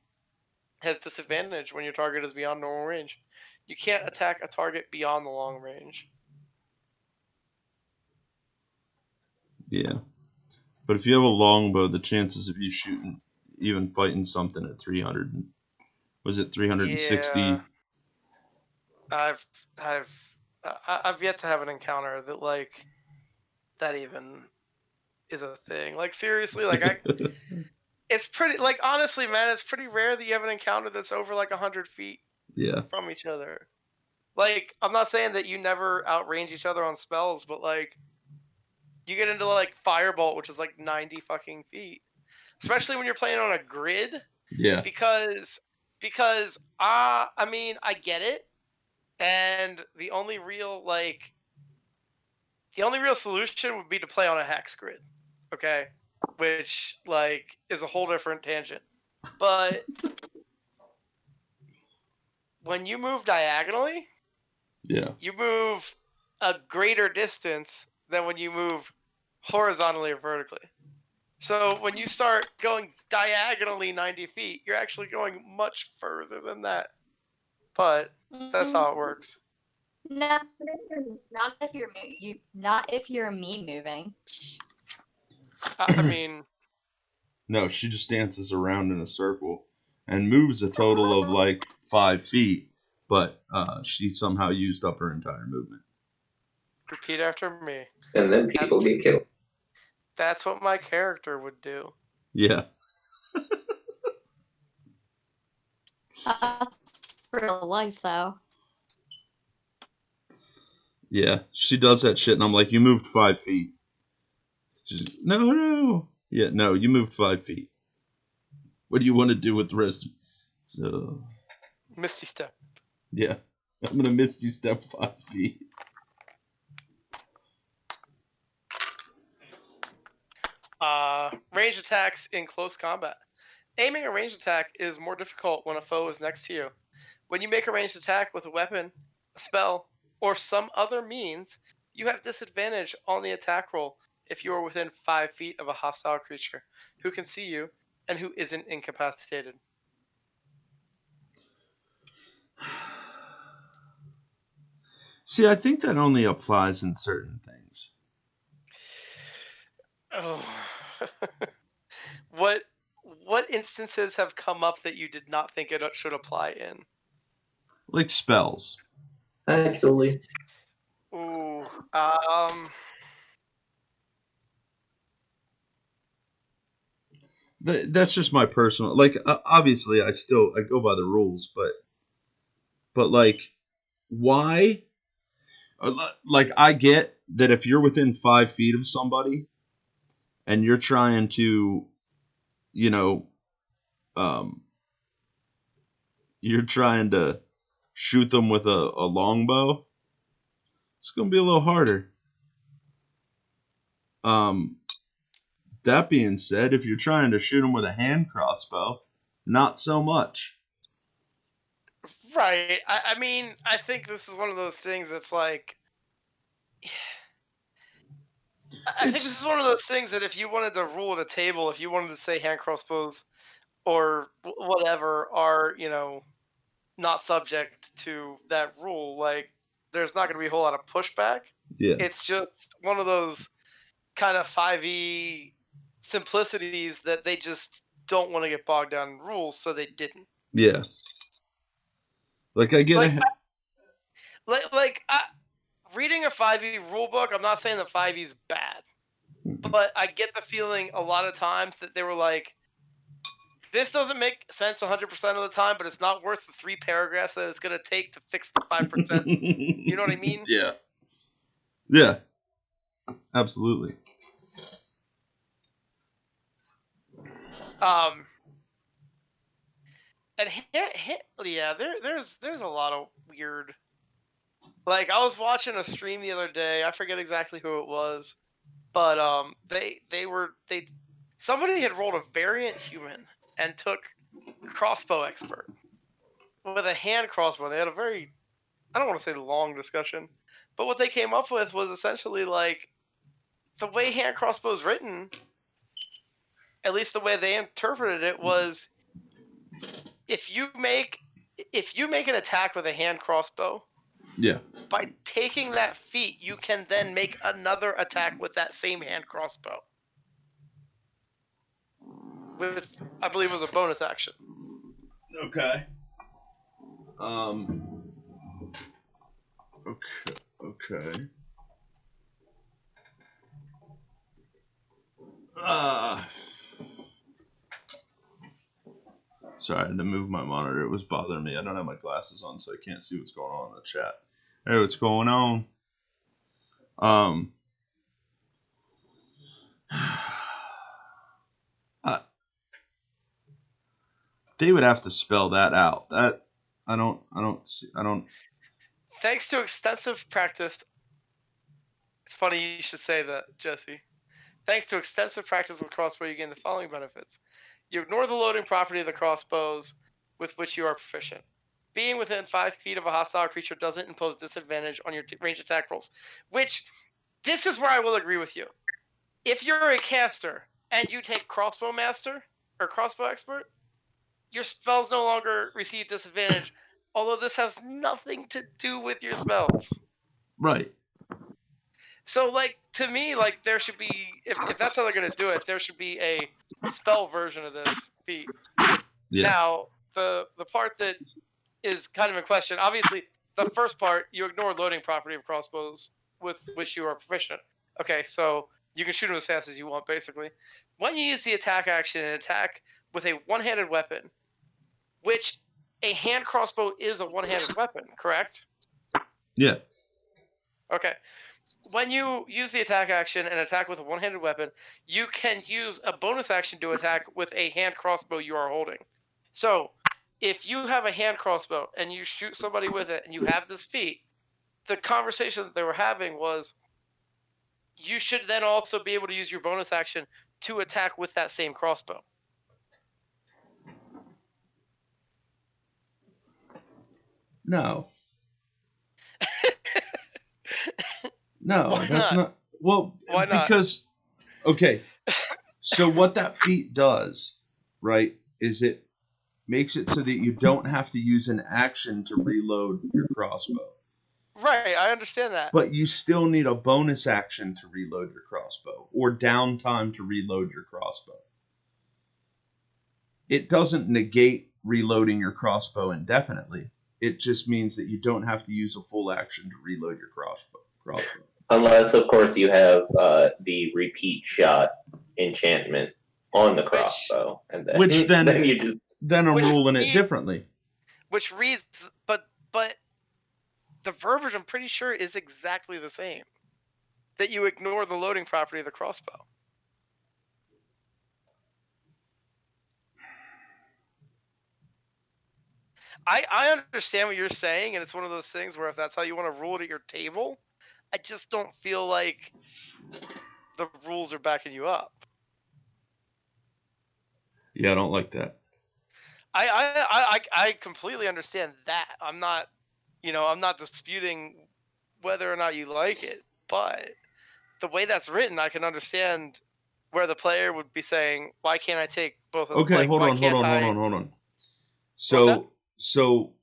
has disadvantage when your target is beyond normal range. You can't attack a target beyond the long range. Yeah. But if you have a longbow, the chances of you shooting, even fighting something at 300, was it 360? Yeah. I've I've yet to have an encounter that like that even is a thing. Like seriously, like it's pretty like honestly, man, it's pretty rare that you have an encounter that's over like 100 feet Yeah. from each other. Like I'm not saying that you never outrange each other on spells, but like you get into like Firebolt, which is like 90 fucking feet, especially when you're playing on a grid. Yeah. Because I mean I get it, and the only real solution would be to play on a hex grid, okay, which like is a whole different tangent. But when you move diagonally, Yeah. you move a greater distance than when you move horizontally or vertically. So when you start going diagonally 90 feet, you're actually going much further than that. But that's how it works. No, not if you're me moving. I mean, No, she just dances around in a circle and moves a total of like 5 feet, but she somehow used up her entire movement. repeat after me. And then people get killed. That's what my character would do. Yeah. That's real life, though. Yeah, she does that shit, and I'm like, you moved 5 feet. She's, no. Yeah, no, you moved 5 feet. What do you want to do with the rest? So, Misty Step. yeah, I'm going to Misty Step 5 feet. Ranged attacks in close combat. Aiming a ranged attack is more difficult when a foe is next to you. When you make a ranged attack with a weapon, a spell, or some other means, you have disadvantage on the attack roll if you are within 5 feet of a hostile creature who can see you and who isn't incapacitated. See, I think that only applies in certain things. Oh. What instances have come up that you did not think it should apply in? Like spells. Actually, Ooh, That's just my personal. Like, obviously, I go by the rules, but like, why? Like, I get that if you're within 5 feet of somebody and you're trying to, you know, you're trying to shoot them with a longbow, it's gonna be a little harder. That being said, if you're trying to shoot them with a hand crossbow, not so much. right. I mean, I think this is one of those things that's like, I think this is one of those things that if you wanted to rule at a table, if you wanted to say hand crossbows or whatever are, not subject to that rule, like, there's not going to be a whole lot of pushback. Yeah. It's just one of those kind of 5e simplicities that they just don't want to get bogged down in rules, so they didn't. Yeah. Like, I get reading a 5e rule book, I'm not saying that 5e is bad, but I get the feeling a lot of times that they were like, this doesn't make sense 100% of the time, but it's not worth the 3 paragraphs that it's going to take to fix the 5%. You know what I mean? Yeah. Yeah. Absolutely. And yeah, there's a lot of weird. Like, I was watching a stream the other day. I forget exactly who it was, but somebody had rolled a variant human and took crossbow expert with a hand crossbow. They had a very, I don't want to say long discussion, but what they came up with was essentially like the way hand crossbow is written, at least the way they interpreted it, was if you make an attack with a hand crossbow, Yeah. by taking that feat, you can then make another attack with that same hand crossbow. With, I believe it was a bonus action. Okay. Okay. Okay. Sorry, I had to move my monitor. It was bothering me. I don't have my glasses on, so I can't see what's going on in the chat. Hey, what's going on? They would have to spell that out. That I don't. Thanks to extensive practice, it's funny you should say that, Jesse. Thanks to extensive practice with crossbow, you gain the following benefits. You ignore the loading property of the crossbows with which you are proficient. Being within 5 feet of a hostile creature doesn't impose disadvantage on your range attack rolls. Which, this is where I will agree with you. If you're a caster and you take crossbow master or crossbow expert, your spells no longer receive disadvantage, although this has nothing to do with your spells. Right. So, like, to me, like, there should be, if that's how they're going to do it, there should be a spell version of this feat. Yeah. Now, the part that is kind of in question, obviously, the first part, you ignore loading property of crossbows with which you are proficient. Okay, so you can shoot them as fast as you want, basically. When you use the attack action and attack with a one-handed weapon, which a hand crossbow is a one-handed weapon, correct? Yeah. Okay. When you use the attack action and attack with a one-handed weapon, you can use a bonus action to attack with a hand crossbow you are holding. So, if you have a hand crossbow and you shoot somebody with it and you have this feat, the conversation that they were having was you should then also be able to use your bonus action to attack with that same crossbow. No. No, Why that's not. Well, Why not? because okay. So what that feat does, right, is it makes it so that you don't have to use an action to reload your crossbow. Right, I understand that. But you still need a bonus action to reload your crossbow, or downtime to reload your crossbow. It doesn't negate reloading your crossbow indefinitely. It just means that you don't have to use a full action to reload your crossbow. Unless, of course, you have the repeat shot enchantment on the crossbow, and then, Which then you just I'm ruling it differently. Which reads, but the verbiage, I'm pretty sure, is exactly the same. That you ignore the loading property of the crossbow. I understand what you're saying, and it's one of those things where if that's how you want to rule it at your table, I just don't feel like the rules are backing you up. Yeah, I don't like that. I completely understand that. I'm not disputing whether or not you like it, but the way that's written, I can understand where the player would be saying, "Why can't I take both of them?" Okay, like, hold on. So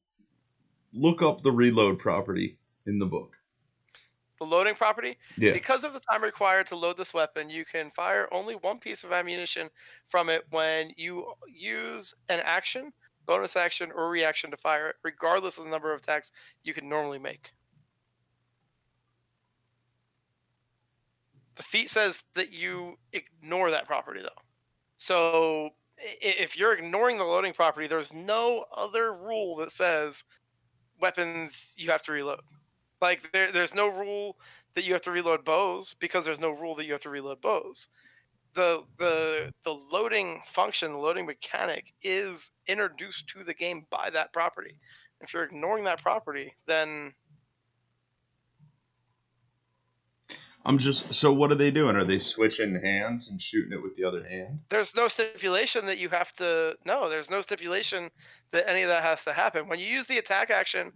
look up the reload property in the book. The loading property? Yeah. Because of the time required to load this weapon, you can fire only one piece of ammunition from it when you use an action, bonus action, or reaction to fire it, regardless of the number of attacks you can normally make. The feat says that you ignore that property, though. So if you're ignoring the loading property, there's no other rule that says weapons you have to reload. Like there's no rule that you have to reload bows because there's no rule that you have to reload bows. The loading function, the loading mechanic is introduced to the game by that property. If you're ignoring that property, then so what are they doing? Are they switching hands and shooting it with the other hand? there's no stipulation that you have to. No, there's no stipulation that any of that has to happen. When you use the attack action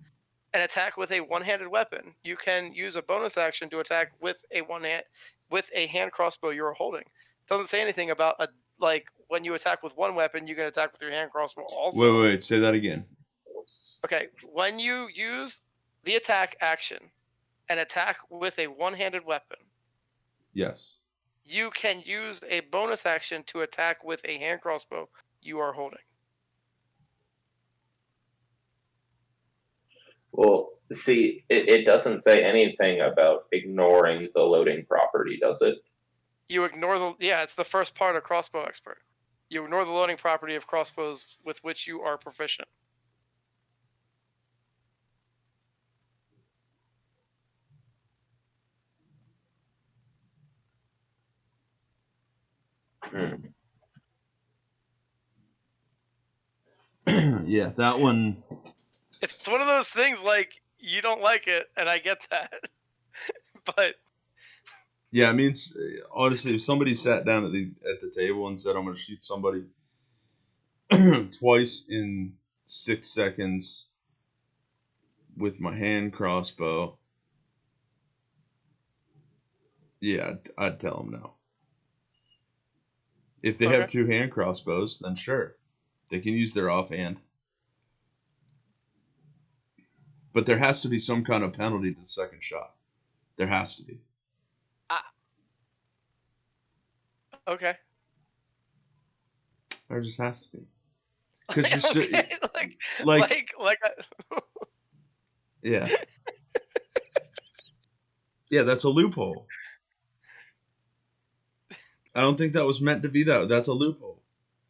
and attack with a one-handed weapon, you can use a bonus action to attack with a hand crossbow you're holding. It doesn't say anything about when you attack with one weapon, you can attack with your hand crossbow also. Wait, say that again. Okay, when you use the attack action and attack with a one-handed weapon, yes, you can use a bonus action to attack with a hand crossbow you are holding. Well, See, it doesn't say anything about ignoring the loading property, does it? You ignore the it's the first part of crossbow expert. You ignore the loading property of crossbows with which you are proficient. Yeah, that one. It's one of those things like you don't like it, and I get that. But Yeah, I mean, honestly, if somebody sat down at the table and said, "I'm going to shoot somebody twice in 6 seconds with my hand crossbow," yeah, I'd tell them no. If they have 2 hand crossbows, then sure, they can use their offhand. But there has to be some kind of penalty to the second shot. There has to be. Okay. There just has to be. Because you're still okay. like yeah. Yeah, that's a loophole. I don't think that was meant to be that. That's a loophole.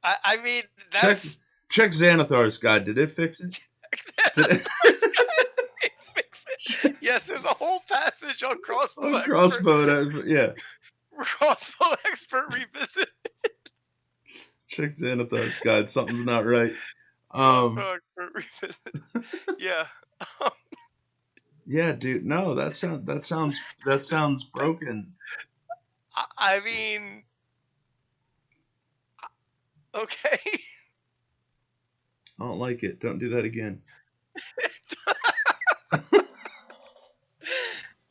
I mean, that's... Check Xanathar's guide. Did it fix it? Fix it. Yes, there's a whole passage on crossbow expert. Yeah. Crossbow expert revisit. Check Xanathar's guide. Something's not right. Crossbow expert revisit. Yeah. Yeah, dude. No, that sounds broken. I mean, okay. I don't like it. Don't do that again.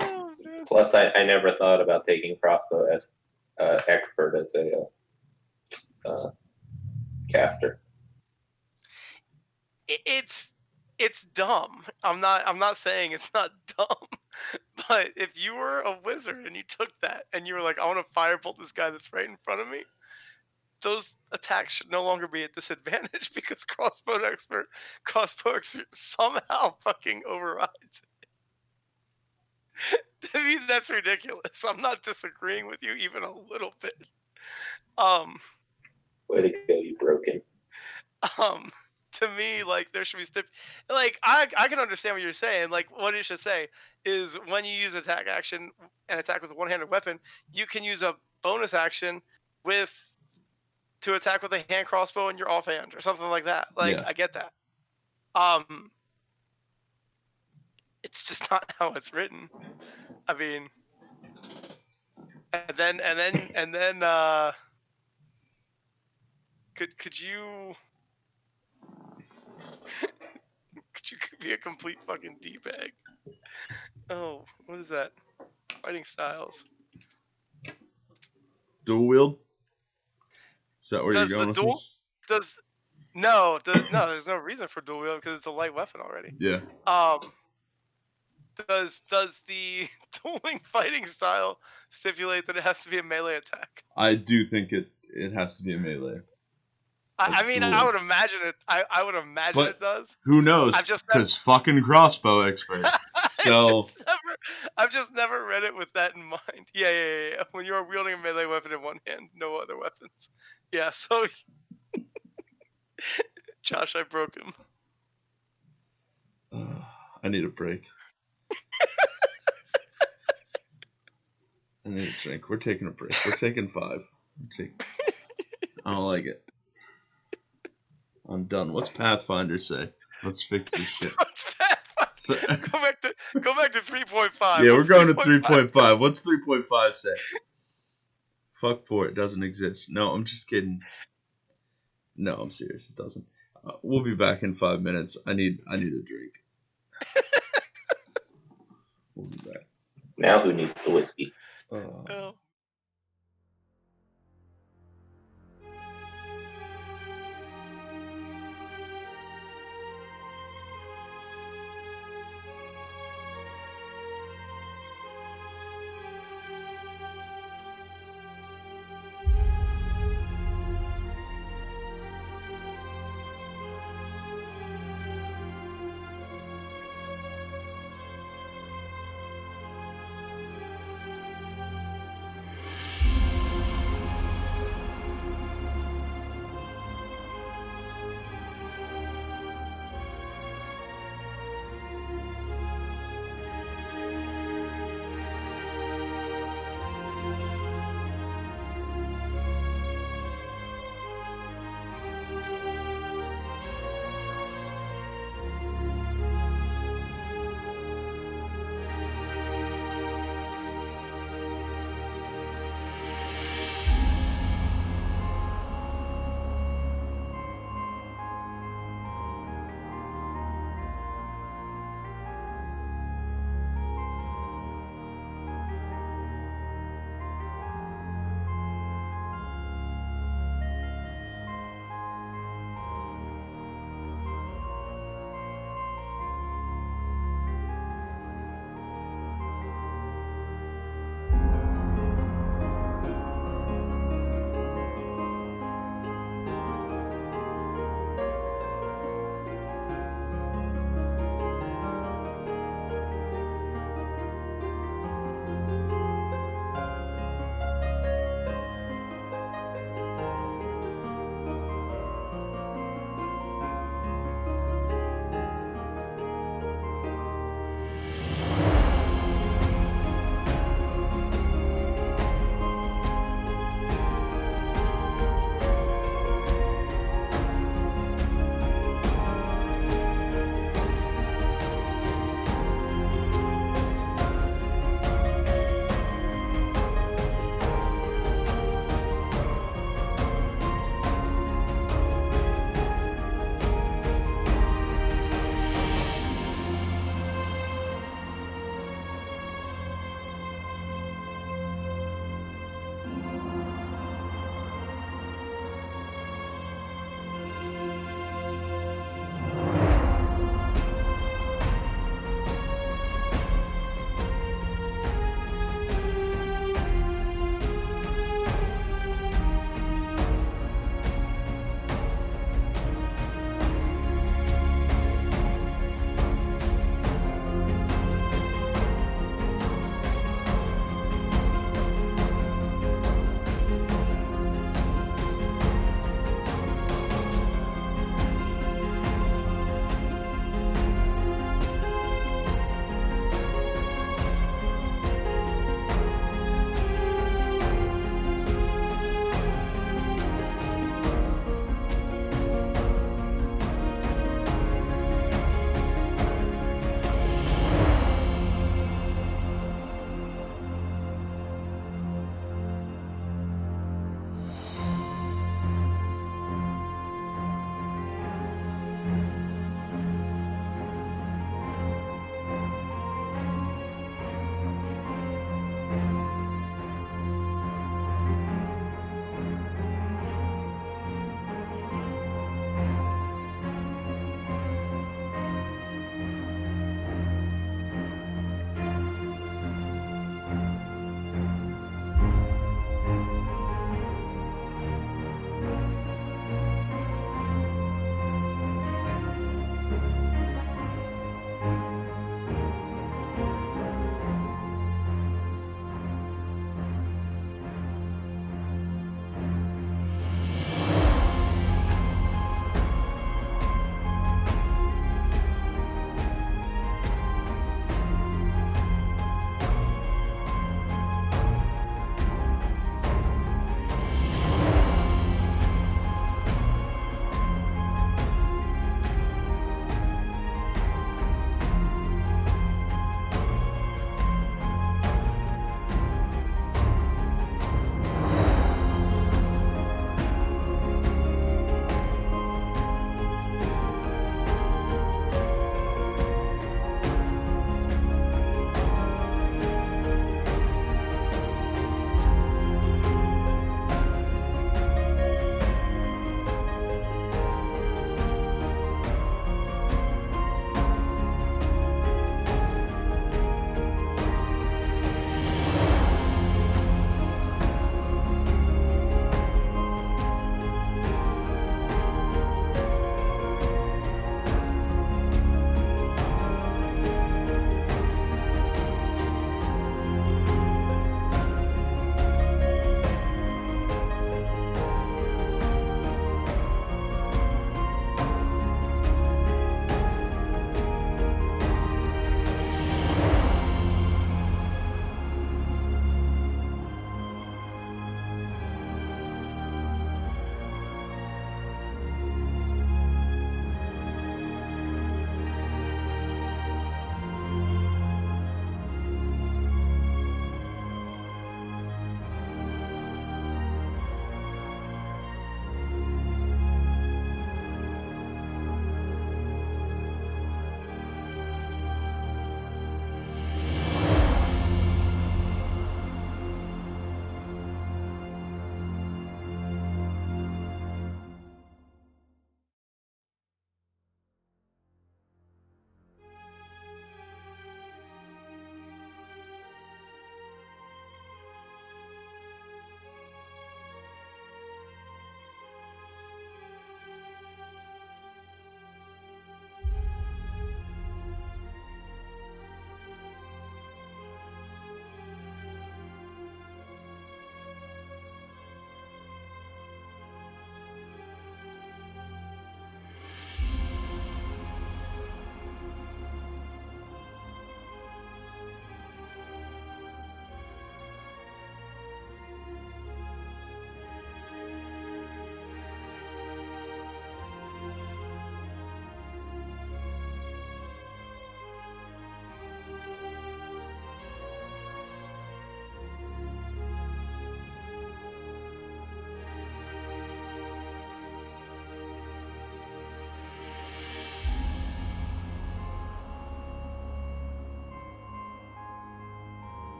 Oh, man. Plus, I never thought about taking crossbow as expert as a caster. It's dumb. I'm not saying it's not dumb. But if you were a wizard and you took that and you were like, I want to firebolt this guy that's right in front of me, those attacks should no longer be at disadvantage because crossbow expert somehow fucking overrides it. I mean, that's ridiculous. I'm not disagreeing with you even a little bit. Way to go, you broken. To me, like, there should be like, I can understand what you're saying. Like, what it should say is when you use attack action and attack with a one-handed weapon, you can use a bonus action to attack with a hand crossbow in your offhand or something like that. Like, yeah. I get that. It's just not how it's written. I mean, and then could you be a complete fucking d-bag? Oh, what is that? Fighting styles. Dual wield? Is that where you're going with this? No, there's no reason for dual wield because it's a light weapon already. Yeah. Does the dueling fighting style stipulate that it has to be a melee attack? I do think it has to be a melee. I mean, I would imagine it. I would imagine it does. Who knows? Because fucking crossbow expert. So I've just never read it with that in mind. Yeah. When you are wielding a melee weapon in one hand, no other weapons. Yeah. So, Josh, I broke him. I need a break. I need a drink. We're taking a break. We're taking 5. I don't like it. I'm done. What's Pathfinder say? Let's fix this shit. So, go back to 3.5. Yeah, we're going to 3.5. What's 3.5 say? Fuck for it doesn't exist. No, I'm just kidding. No, I'm serious. It doesn't. We'll be back in 5 minutes. I need a drink. We'll be back. Now who needs the whiskey? Oh.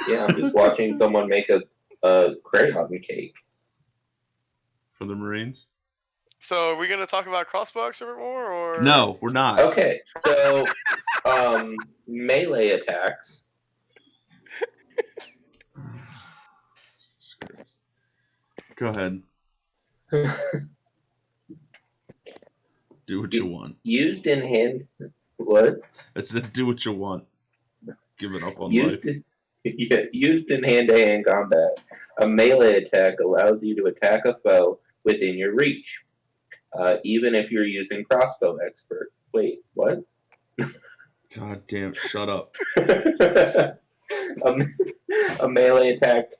Yeah, I'm just watching someone make a crayon cake. For the Marines? So are we gonna talk about crossbows a bit more, or No, we're not. Okay, so melee attacks. Go ahead. Do what you want. Used in hand. What? I said, do what you want. Give it up on Used life. used in hand-to-hand combat, a melee attack allows you to attack a foe within your reach, even if you're using crossbow expert. Wait, what? God damn, shut up. a melee attack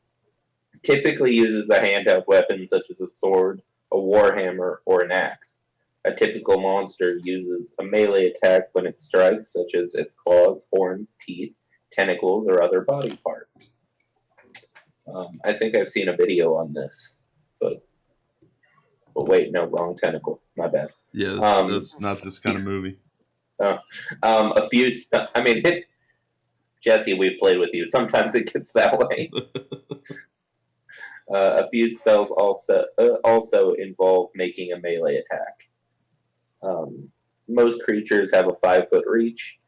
typically uses a handheld weapon such as a sword, a warhammer, or an axe. A typical monster uses a melee attack when it strikes, such as its claws, horns, teeth, tentacles, or other body parts. I think I've seen a video on this, but wait, no, wrong tentacle. My bad. Yeah, that's not this kind of movie. Jesse, we've played with you. Sometimes it gets that way. A few spells also involve making a melee attack. Most creatures have a 5-foot reach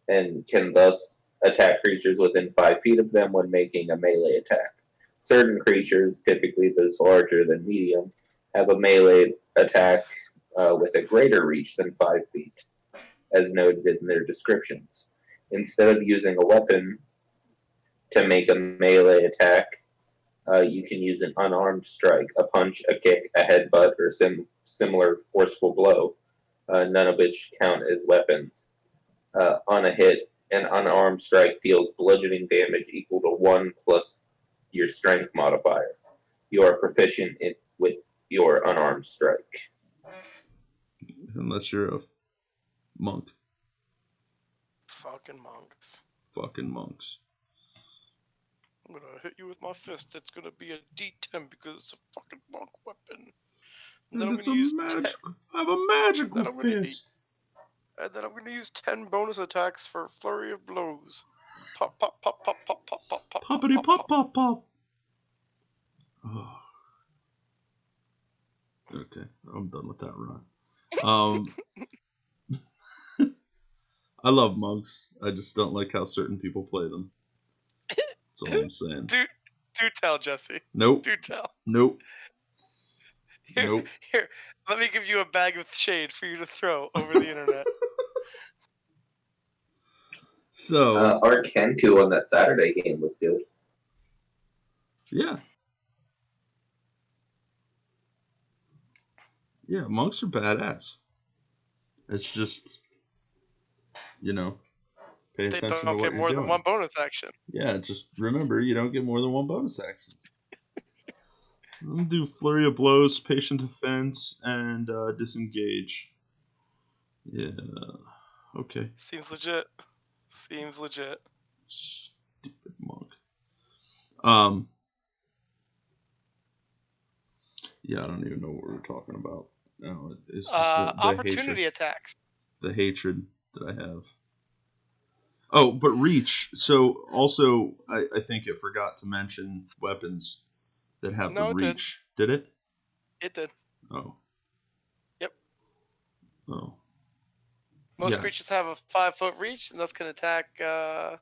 and can thus attack creatures within 5 feet of them when making a melee attack. Certain creatures, typically those larger than medium, have a melee attack with a greater reach than 5 feet, as noted in their descriptions. Instead of using a weapon to make a melee attack, you can use an unarmed strike, a punch, a kick, a headbutt, or similar forceful blow, none of which count as weapons. On a hit, an unarmed strike deals bludgeoning damage equal to 1 plus your strength modifier. You are proficient with your unarmed strike. Unless you're a monk. fucking monks? Fucking monks. I'm gonna hit you with my fist. It's gonna be a D10 because it's a fucking monk weapon. And then And I'm it's gonna a use magical. I have a magical Then I'm gonna fist. and then I'm gonna use 10 bonus attacks for flurry of blows. Pop, pop, pop, pop, pop, pop, pop, pop, Poppity pop pop pop. Oh. Okay, I'm done with that run. I love monks. I just don't like how certain people play them. That's all I'm saying. Do tell, Jesse. Nope. Do tell. Nope. Here, Nope. Here, let me give you a bag of shade for you to throw over the internet. So. Our Kenku on that Saturday game was good. Yeah. Yeah, monks are badass. It's just, pay They attention to don't what get you're more doing. than one bonus action. Yeah, just remember, you don't get more than one bonus action. I'm going to do Flurry of Blows, Patient Defense, and Disengage. Yeah. Okay. Seems legit. Seems legit. Stupid monk. Yeah, I don't even know what we're talking about. No, it's just the Opportunity hatred. attacks. The hatred that I have. Oh, but reach. So also, I think it forgot to mention weapons that have the reach. Did it? It did. Oh. Yep. Oh. Most creatures have a 5-foot reach, and thus can attack. I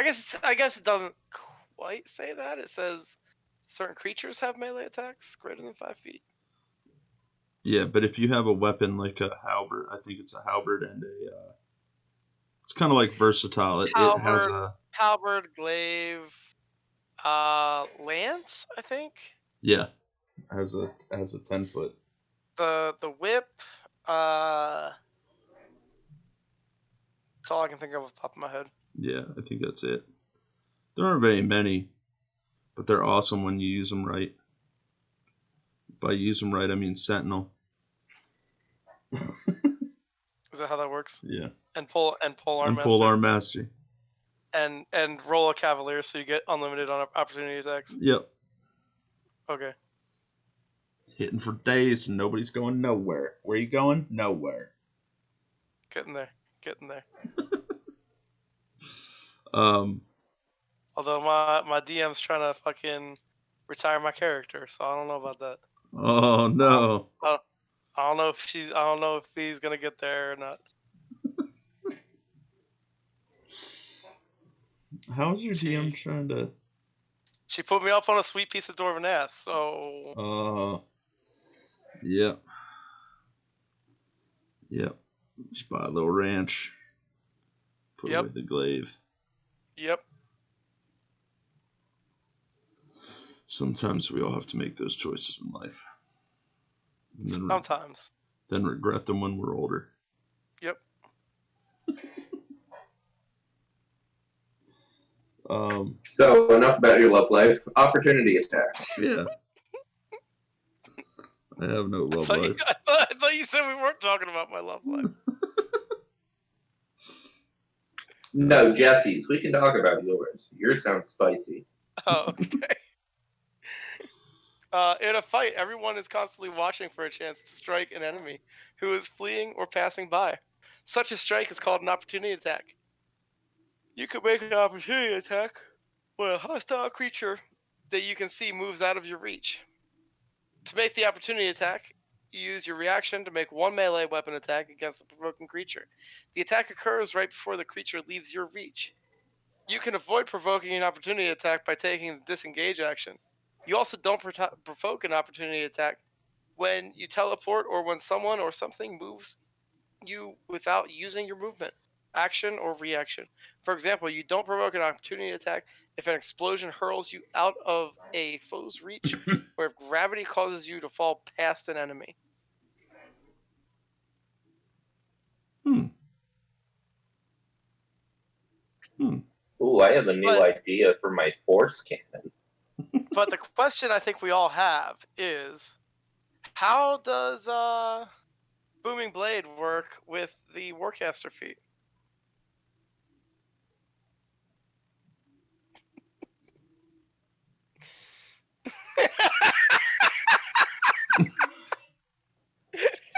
guess it doesn't quite say that. It says certain creatures have melee attacks greater than 5 feet. Yeah, but if you have a weapon like a halberd, I think it's a halberd and a. It's kind of like versatile. It has a halberd, glaive, lance. I think. Yeah, has a 10-foot. The whip. That's all I can think of off the top of my head. Yeah, I think that's it. There aren't very many, but they're awesome when you use them right. By use them right, I mean Sentinel. Is that how that works? Yeah. And pull arm master. Pole arm mastery. And roll a cavalier so you get unlimited on opportunity attacks. Yep. Okay. Hitting for days and nobody's going nowhere. Where you going? Nowhere. Getting there. Although my DM's trying to fucking retire my character, so I don't know about that. Oh no. I don't know if he's gonna get there or not. How's your DM trying to? She put me up on a sweet piece of dwarven ass, so. Yep. Yep. Just buy a little ranch. Put away the glaive. Yep. Sometimes we all have to make those choices in life. And then Sometimes. Then regret them when we're older. Yep. So enough about your love life. Opportunity attacks. Yeah. I have no love life. I thought you said we weren't talking about my love life. No, Jesse's. We can talk about yours. Yours sounds spicy. Oh, okay. In a fight, everyone is constantly watching for a chance to strike an enemy who is fleeing or passing by. Such a strike is called an opportunity attack. You could make an opportunity attack when a hostile creature that you can see moves out of your reach. To make the opportunity attack, you use your reaction to make one melee weapon attack against the provoking creature. The attack occurs right before the creature leaves your reach. You can avoid provoking an opportunity attack by taking the disengage action. You also don't provoke an opportunity attack when you teleport or when someone or something moves you without using your movement, action, or reaction. For example, you don't provoke an opportunity attack if an explosion hurls you out of a foe's reach or if gravity causes you to fall past an enemy. Ooh, I have a new idea for my force cannon. But the question I think we all have is, how does Booming Blade work with the Warcaster feat?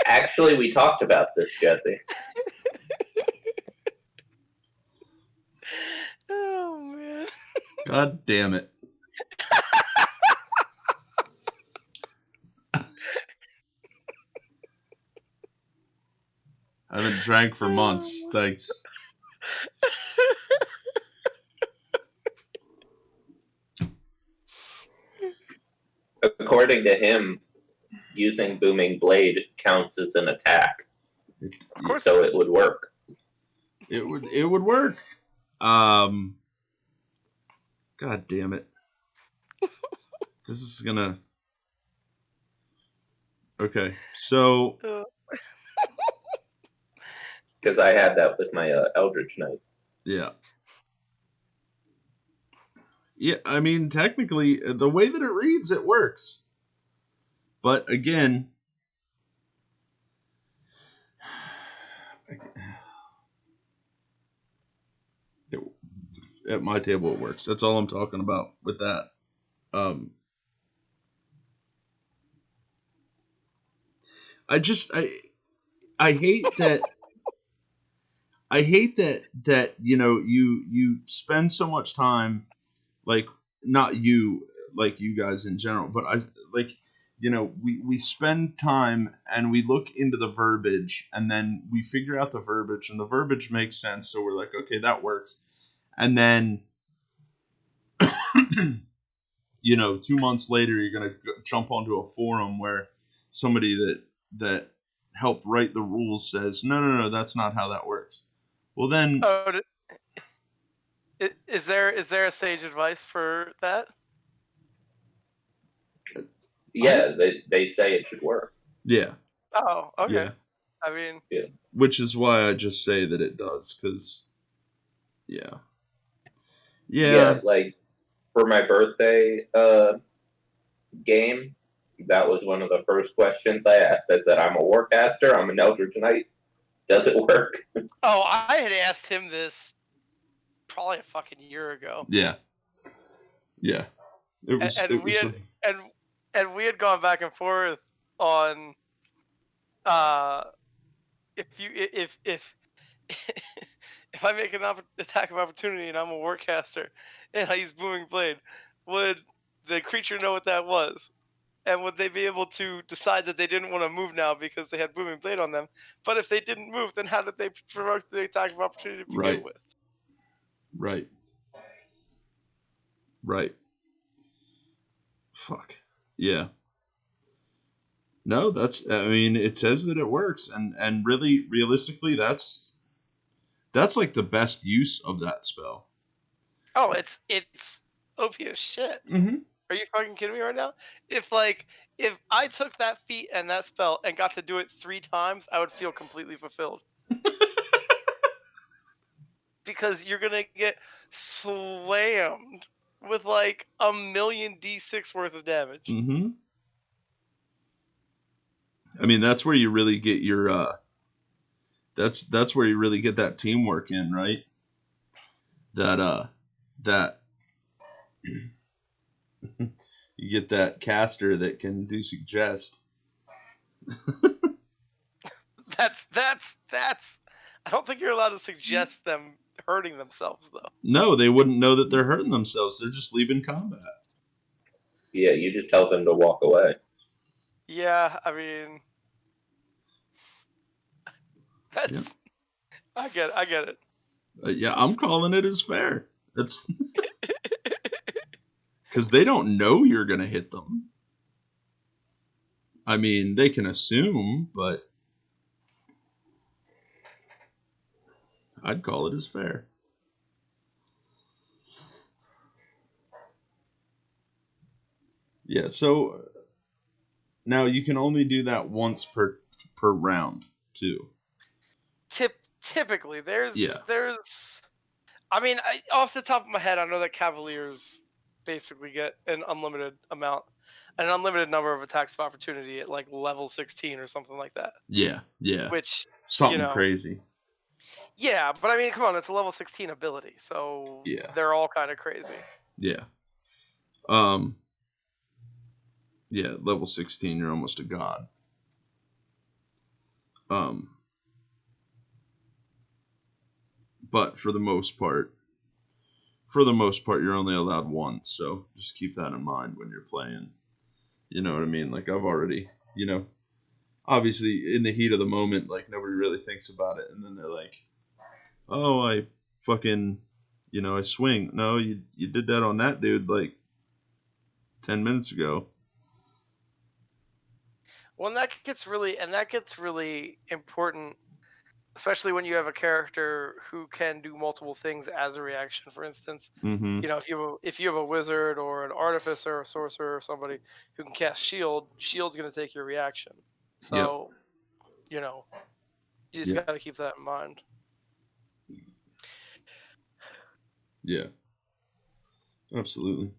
Actually, we talked about this, Jesse. Oh, man. God damn it. I haven't drank for months. Thanks. According to him, using Booming Blade counts as an attack. Of course. So it would work. It would work. God damn it. This is gonna... Okay, so... Because I had that with my Eldritch Knight. Yeah. Yeah, I mean, technically, the way that it reads, it works. But again... At my table, it works. That's all I'm talking about with that. I hate that. I hate that you spend so much time, like, not you, like you guys in general, but we spend time and we look into the verbiage and then we figure out the verbiage and the verbiage makes sense, so we're like, okay, that works. And then 2 months later you're going to jump onto a forum where somebody that helped write the rules says, no, that's not how that works. Well, then... Is there a sage advice for that? Yeah, they say it should work. Yeah. Oh, okay. Yeah. I mean... Yeah. Which is why I just say that it does, because... Yeah. Yeah, like, for my birthday game, that was one of the first questions I asked. I said, I'm a Warcaster, I'm an Eldritch Knight. Does it work? Oh, I had asked him this probably a fucking year ago. Yeah. Yeah. And we had gone back and forth on if if I make an attack of opportunity and I'm a warcaster and I use Booming Blade, would the creature know what that was? And would they be able to decide that they didn't want to move now because they had Booming Blade on them? But if they didn't move, then how did they provoke the attack of opportunity to begin Right. with? Right. Right. Fuck. Yeah. No, I mean, it says that it works, and really, realistically, that's like the best use of that spell. Oh, it's OP as shit. Mm-hmm. Are you fucking kidding me right now? If I took that feat and that spell and got to do it 3 times, I would feel completely fulfilled. Because you're gonna get slammed with like 1,000,000 D6 worth of damage. Mm-hmm. I mean, that's where you really get your that's where you really get that teamwork in, right? That you get that caster that can do suggest. That's I don't think you're allowed to suggest them hurting themselves though. No, they wouldn't know that they're hurting themselves. They're just leaving combat. Yeah, you just tell them to walk away. Yeah, I mean that's Yeah. I get it. Yeah, I'm calling it as fair. That's because they don't know you're gonna hit them. I mean, they can assume, but I'd call it as fair. Yeah, so now you can only do that once per round, too. Typically, there's Yeah. I mean, off the top of my head, I know that Cavaliers basically get an unlimited number of attacks of opportunity at like level 16 or something like that. Yeah, yeah. Which something crazy. Yeah, but I mean, come on, it's a level 16 ability, so Yeah. they're all kind of crazy. Yeah. Yeah, level 16, you're almost a god. But for the most part, you're only allowed one. So just keep that in mind when you're playing. You know what I mean? Like, I've already, obviously in the heat of the moment, like, nobody really thinks about it. And then they're like, oh, I fucking, I swing. No, you did that on that dude like 10 minutes ago. Well, and that gets really important, especially when you have a character who can do multiple things as a reaction. For instance, Mm-hmm. if you have a wizard or an artificer or a sorcerer or somebody who can cast shield's going to take your reaction. So, you just got to keep that in mind. Yeah. Absolutely.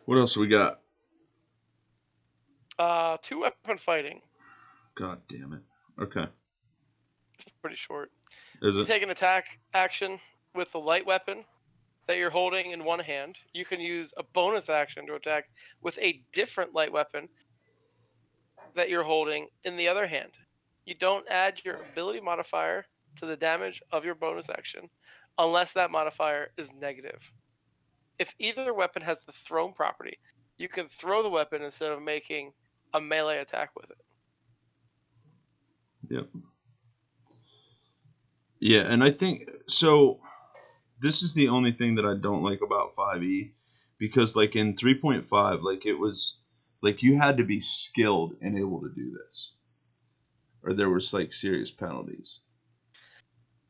What else we got? 2-weapon fighting. God damn it. Okay. It's pretty short. Is you it? take an attack action with the light weapon that you're holding in one hand. You can use a bonus action to attack with a different light weapon that you're holding in the other hand. You don't add your ability modifier to the damage of your bonus action unless that modifier is negative. If either weapon has the thrown property, you can throw the weapon instead of making a melee attack with it. Yep. Yeah, and I think so. This is the only thing that I don't like about 5e, because like in 3.5, like it was like you had to be skilled and able to do this, or there was like serious penalties.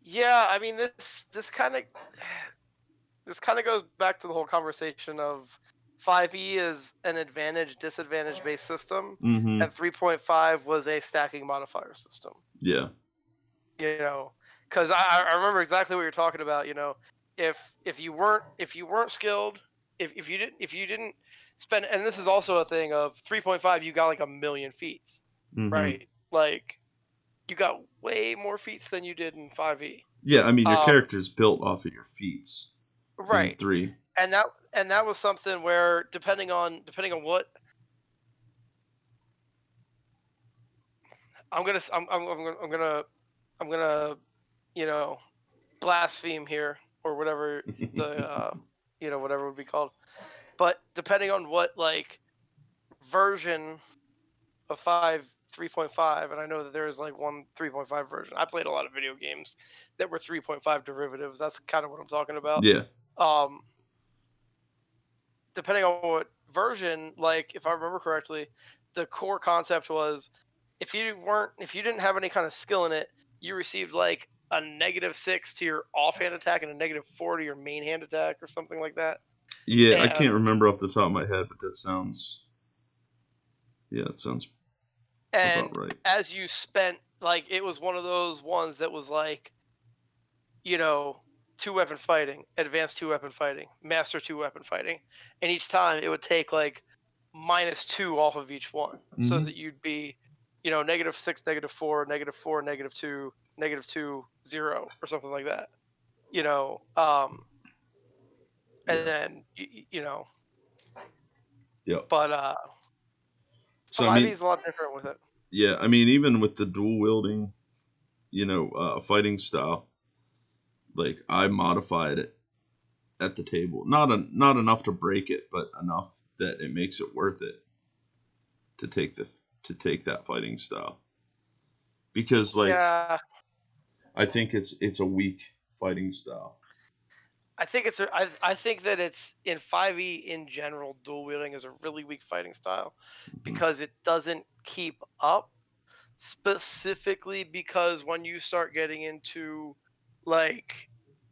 Yeah, I mean this kind of goes back to the whole conversation of 5e is an advantage-disadvantage based system, Mm-hmm. and 3.5 was a stacking modifier system. Yeah. Because I remember exactly what you're talking about. If you weren't skilled, if you didn't spend, and this is also a thing of 3.5, you got like 1,000,000 feats, Mm-hmm. right? Like you got way more feats than you did in 5e. Yeah, I mean your character's built off of your feats. Right. In 3. And that was something where depending on what I'm gonna I'm gonna, blaspheme here or whatever the whatever would be called. But depending on what version of 3.5, and I know that there is one 3.5 version. I played a lot of video games that were 3.5 derivatives. That's kind of what I'm talking about. Yeah. Depending on what version, if I remember correctly, the core concept was if you didn't have any kind of skill in it, you received a -6 to your offhand attack and a -4 to your main hand attack or something like that. Yeah, I can't remember off the top of my head, but that sounds about right. As you spent, it was one of those ones that was 2-weapon fighting, advanced 2-weapon fighting, master 2-weapon fighting, and each time it would take -2 off of each one, so that you'd be, -6, -4, -4, -2, -2, 0, or something like that. And then Yeah. But So 5e is a lot different with it. Yeah, I mean, even with the dual wielding, fighting style, I modified it at the table. Not enough to break it, but enough that it makes it worth it to take that fighting style. Because Yeah, I think it's a weak fighting style. I think that it's in 5e in general, dual wielding is a really weak fighting style because it doesn't keep up. Specifically because when you start getting into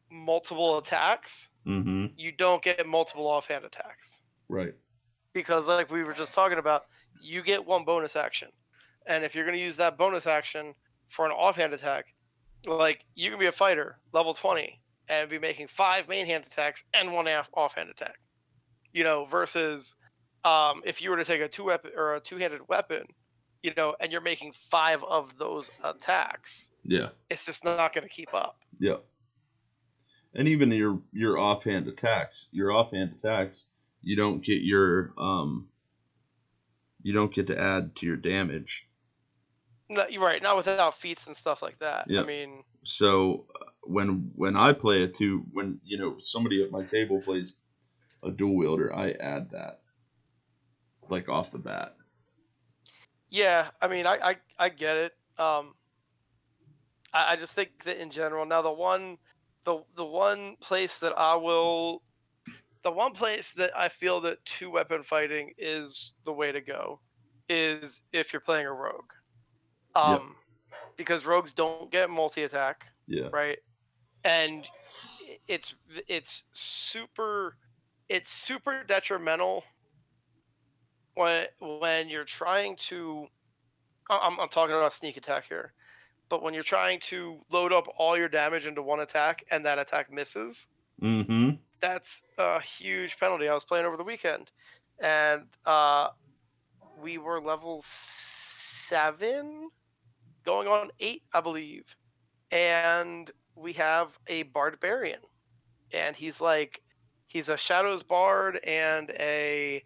multiple attacks, you don't get multiple offhand attacks. Right. Because we were just talking about, you get one bonus action. And if you're going to use that bonus action for an offhand attack, you can be a fighter, level 20, and be making 5 main hand attacks and 1 offhand attack. Versus if you were to take a 2-weapon or a 2-handed weapon, and you're making 5 of those attacks. Yeah. It's just not going to keep up. Yeah. And even your offhand attacks, you don't get you don't get to add to your damage. No, you're right. Not without feats and stuff like that. Yeah. I mean, so when I play when somebody at my table plays a dual wielder, I add that off the bat. Yeah, I mean, I get it. I just think that in general, now the one place that I feel that 2-weapon fighting is the way to go is if you're playing a rogue. Because rogues don't get multi-attack. Yeah. Right? And it's super detrimental when you're trying to, I'm talking about sneak attack here, but when you're trying to load up all your damage into one attack and that attack misses, that's a huge penalty. I was playing over the weekend, and we were level 7, going on 8, I believe, and we have a barbarian, and he's a Shadows Bard and a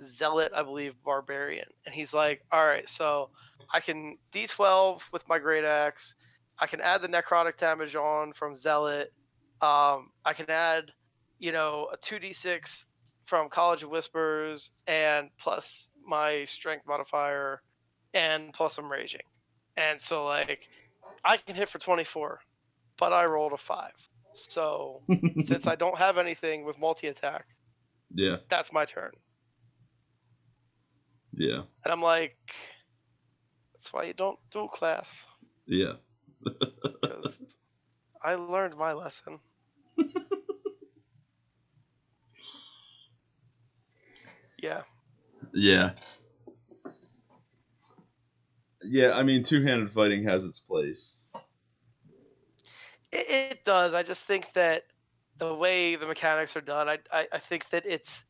Zealot, I believe, barbarian. And he's all right, so I can D12 with my Great Axe. I can add the necrotic damage on from Zealot. I can add, a 2d6 from College of Whispers, and plus my strength modifier, and plus I'm raging. And so I can hit for 24, but I rolled a 5. So since I don't have anything with multi-attack, yeah, that's my turn. Yeah. And I'm that's why you don't dual class. Yeah. Because I learned my lesson. Yeah. Yeah. Yeah, I mean, two-handed fighting has its place. It does. I just think that the way the mechanics are done, I think that it's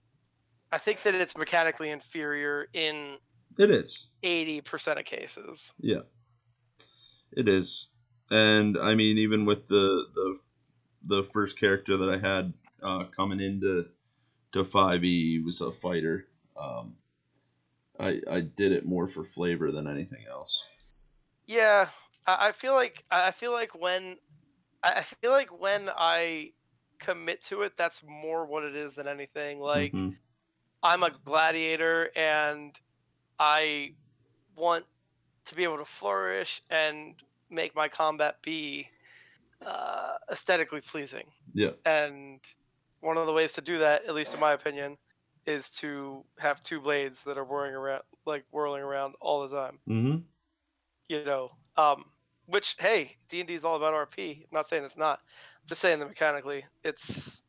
mechanically inferior in It is 80% of cases. Yeah. It is. And I mean, even with the first character that I had coming into 5e was a fighter. I did it more for flavor than anything else. Yeah, I feel like when I commit to it, that's more what it is than anything. Like, I'm a gladiator, and I want to be able to flourish and make my combat be aesthetically pleasing. Yeah. And one of the ways to do that, at least in my opinion, is to have two blades that are whirling around all the time. Mm-hmm. You know, which, hey, D&D is all about RP. I'm not saying it's not. I'm just saying that mechanically, it's.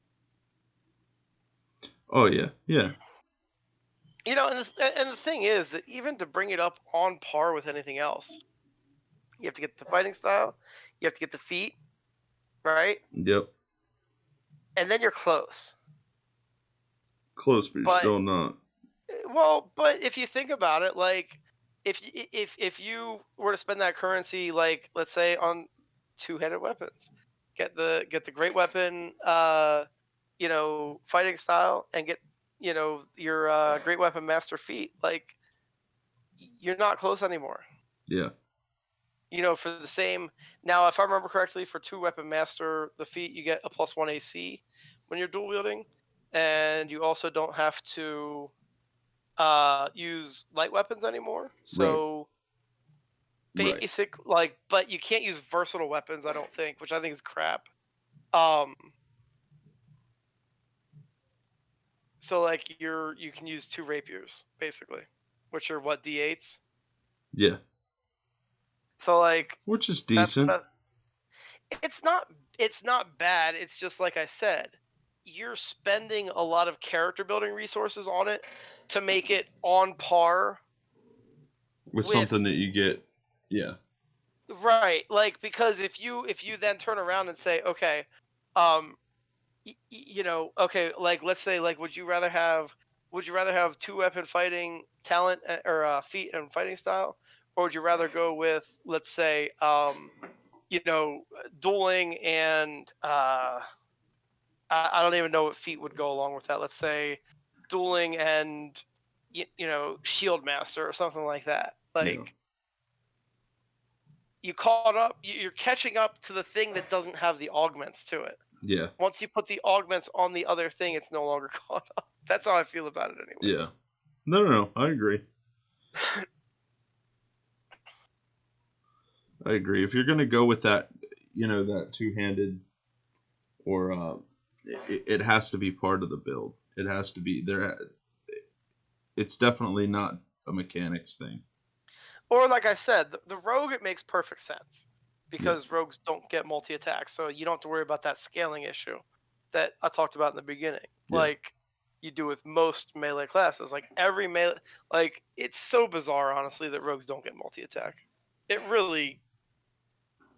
Oh yeah, yeah. You know, and the thing is that even to bring it up on par with anything else, you have to get the fighting style, you have to get the feet, right? Yep. And then you're close. Close, but you're still not. Well, but if you think about it, like, if you were to spend that currency, like, let's say, on two-handed weapons, get the great weapon, fighting style, and get, your great weapon master feat, like, you're not close anymore. Yeah. For the same. Now, if I remember correctly, for two weapon master, the feat, you get a +1 AC when you're dual wielding, and you also don't have to use light weapons anymore. So basic, like, but you can't use versatile weapons, I don't think, which I think is crap. So, like, you can use two rapiers basically, which are what, D8s. Yeah. So, like, which is decent. It's not bad. It's just, like I said, you're spending a lot of character building resources on it to make it on par with something that you get. Yeah. Right. Like, because if you then turn around and say, okay, okay, like, let's say, like, would you rather have two weapon fighting talent, or feat and fighting style, or would you rather go with, let's say, dueling and I don't even know what feat would go along with that. Let's say dueling and shield master or something like that. Like, you caught up, you're catching up to the thing that doesn't have the augments to it. Yeah. Once you put the augments on the other thing, it's no longer caught up. That's how I feel about it anyways. Yeah. No, I agree. I agree. If you're going to go with that, that two-handed, or it has to be part of the build. It has to be there. It's definitely not a mechanics thing. Or, like I said, the rogue, it makes perfect sense because rogues don't get multi-attacks, so you don't have to worry about that scaling issue that I talked about in the beginning. Yeah. Like you do with most melee classes. Like, every melee, like, it's so bizarre, honestly, that rogues don't get multi-attack. It really,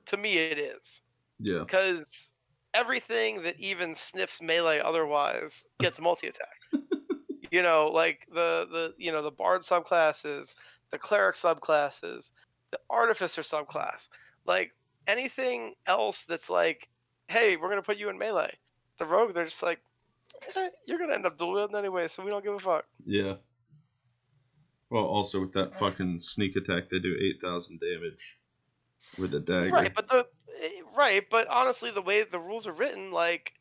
to me, it is. Yeah. Because everything that even sniffs melee otherwise gets multi-attack. Like the bard subclasses, the cleric subclasses, the artificer subclass, like, anything else that's like, hey, we're gonna put you in melee. The rogue, they're just like, you're gonna end up dual wielding anyway, so we don't give a fuck. Yeah. Well, also with that fucking sneak attack, they do 8,000 damage with a dagger. Right, but honestly, the way the rules are written, like,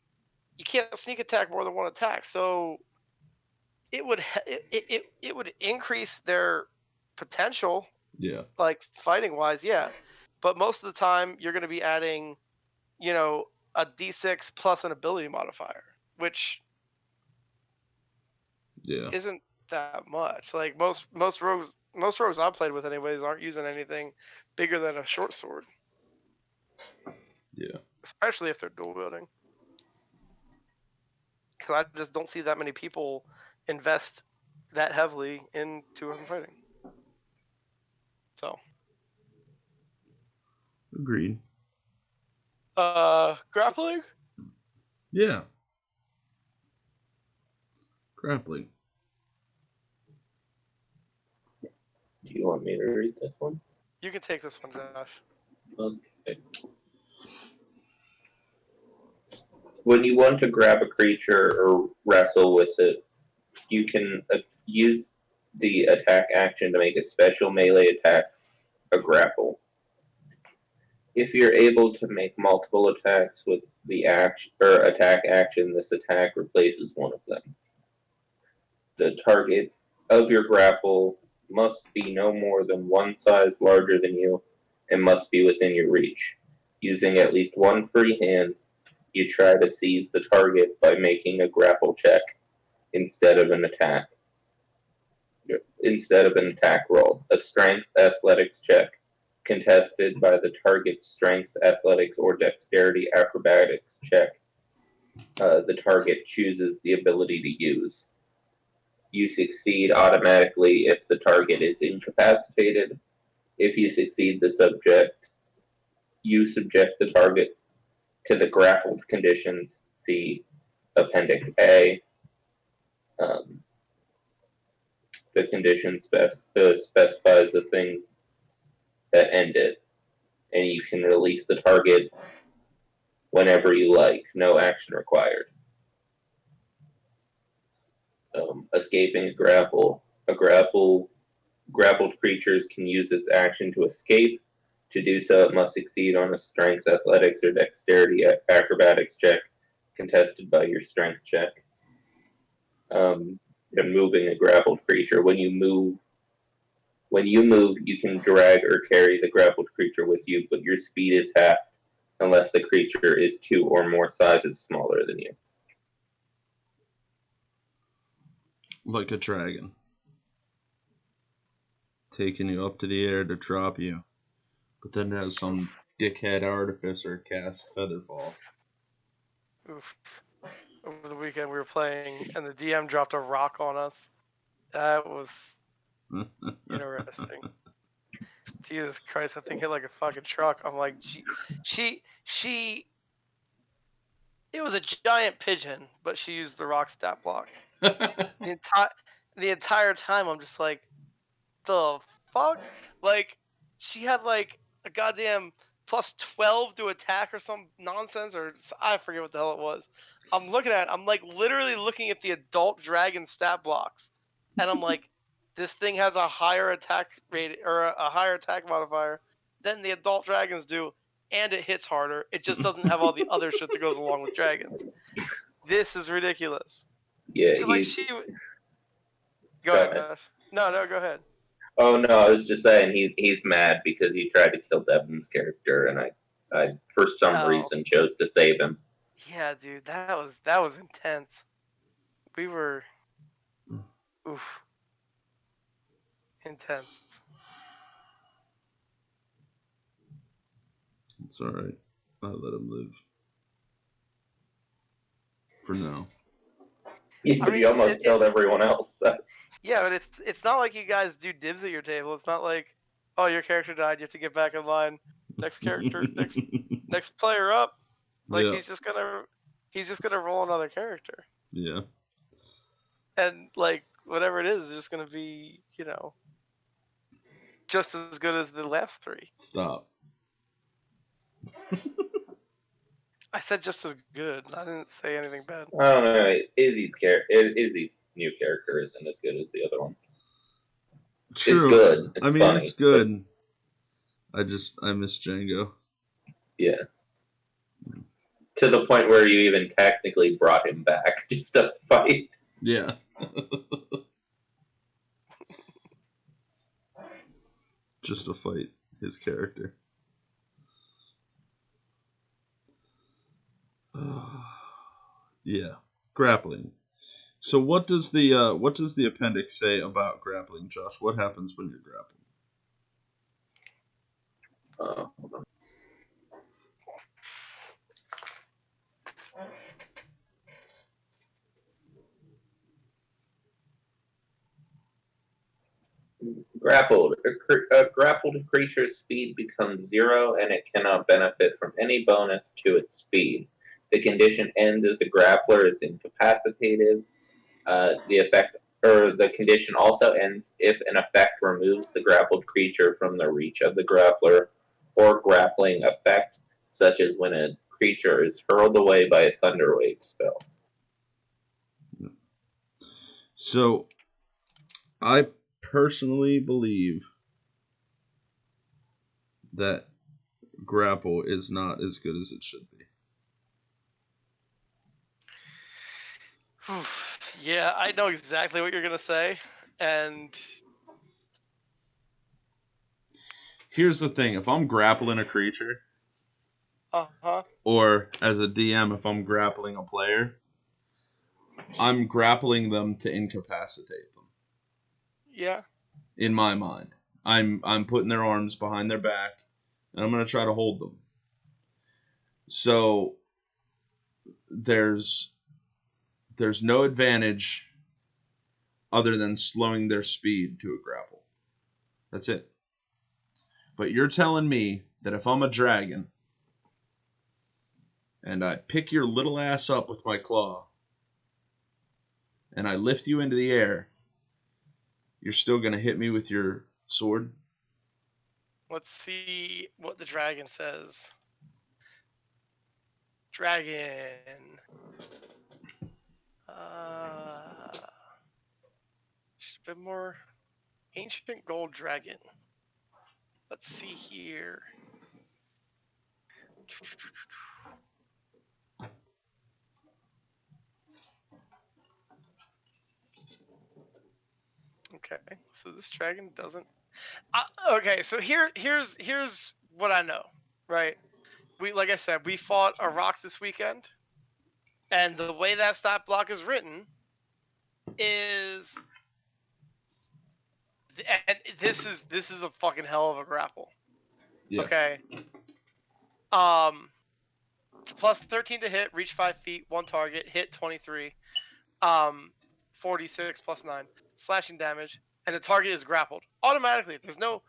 you can't sneak attack more than one attack, so it would increase their potential. Yeah. Like, fighting wise, yeah. But most of the time, you're going to be adding, a D6 plus an ability modifier, which isn't that much. Like, most rogues I've played with, anyways, aren't using anything bigger than a short sword. Yeah. Especially if they're dual wielding. Because I just don't see that many people invest that heavily in two-weapon fighting. So. Agreed. Grappling? Yeah. Grappling. Do you want me to read this one? You can take this one, Josh. Okay. When you want to grab a creature or wrestle with it, you can use the attack action to make a special melee attack, a grapple. If you're able to make multiple attacks with the attack action, this attack replaces one of them. The target of your grapple must be no more than one size larger than you and must be within your reach. Using at least one free hand, you try to seize the target by making a grapple check instead of an attack roll. A strength athletics check contested by the target's strength, athletics, or dexterity acrobatics check. The target chooses the ability to use. You succeed automatically if the target is incapacitated. If you succeed, you subject the target to the grappled conditions. See Appendix A. The condition specifies the things that end it, and you can release the target whenever you like. No action required. Escaping a grapple. Grappled creatures can use its action to escape. To do so, it must succeed on a strength, athletics, or dexterity acrobatics check, contested by your strength check. And moving a grappled creature. When you move, you can drag or carry the grappled creature with you, but your speed is halved unless the creature is 2 or more sizes smaller than you. Like a dragon. Taking you up to the air to drop you. But then has some dickhead artificer cast Featherfall. Oof. Over the weekend we were playing, and the DM dropped a rock on us. That was interesting. Jesus Christ, that thing hit like a fucking truck. I'm like, she. It was a giant pigeon, but she used the rock stat block. The entire time, I'm just like, the fuck? Like, she had like a goddamn plus 12 to attack or some nonsense, or I forget what the hell it was. I'm like literally looking at the adult dragon stat blocks, and I'm like, this thing has a higher attack rate or a higher attack modifier than the adult dragons do, and it hits harder. It just doesn't have all the other shit that goes along with dragons. This is ridiculous. Yeah, Like Go ahead, Josh. No, go ahead. Oh no, I was just saying he's mad because he tried to kill Devon's character, and I for some reason chose to save him. Yeah, dude, that was intense. We were, intense. It's alright. I let him live. For now. Yeah, but you almost killed everyone else. So. Yeah, but it's not like you guys do dibs at your table. It's not like, oh, your character died, you have to get back in line. Next character, next player up. Like he's just gonna roll another character. Yeah. And like whatever it is just gonna be, just as good as the last 3. Stop. I said just as good. I didn't say anything bad. I don't know. Izzy's new character isn't as good as the other one. True. It's good. It's funny, it's good. I miss Django. Yeah. To the point where you even technically brought him back just to fight. Yeah. Just to fight his character. Yeah, grappling. So what does the appendix say about grappling, Josh? What happens when you're grappling? Hold on. Grappled. A grappled creature's speed becomes 0, and it cannot benefit from any bonus to its speed. The condition ends if the grappler is incapacitated. The condition also ends if an effect removes the grappled creature from the reach of the grappler, or grappling effect, such as when a creature is hurled away by a thunderwave spell. So, I personally believe that grapple is not as good as it should be. Yeah, I know exactly what you're gonna say, and Here's the thing: if I'm grappling a creature, or as a DM, if I'm grappling a player, I'm grappling them to incapacitate them. Yeah. In my mind, I'm putting their arms behind their back, and I'm gonna try to hold them. So there's no advantage other than slowing their speed to a grapple. That's it. But you're telling me that if I'm a dragon and I pick your little ass up with my claw and I lift you into the air, you're still going to hit me with your sword? Let's see what the dragon says. Dragon. Just a bit more. Ancient gold dragon. Let's see here. Okay, so this dragon doesn't. Okay, so here's what I know, right? Like I said, we fought a rock this weekend, and the way that stat block is written is, and this is a fucking hell of a grapple. Yeah. Okay. It's plus 13 to hit, reach 5 feet, one target, hit 23. 46 plus 9 slashing damage, and the target is grappled automatically. There's no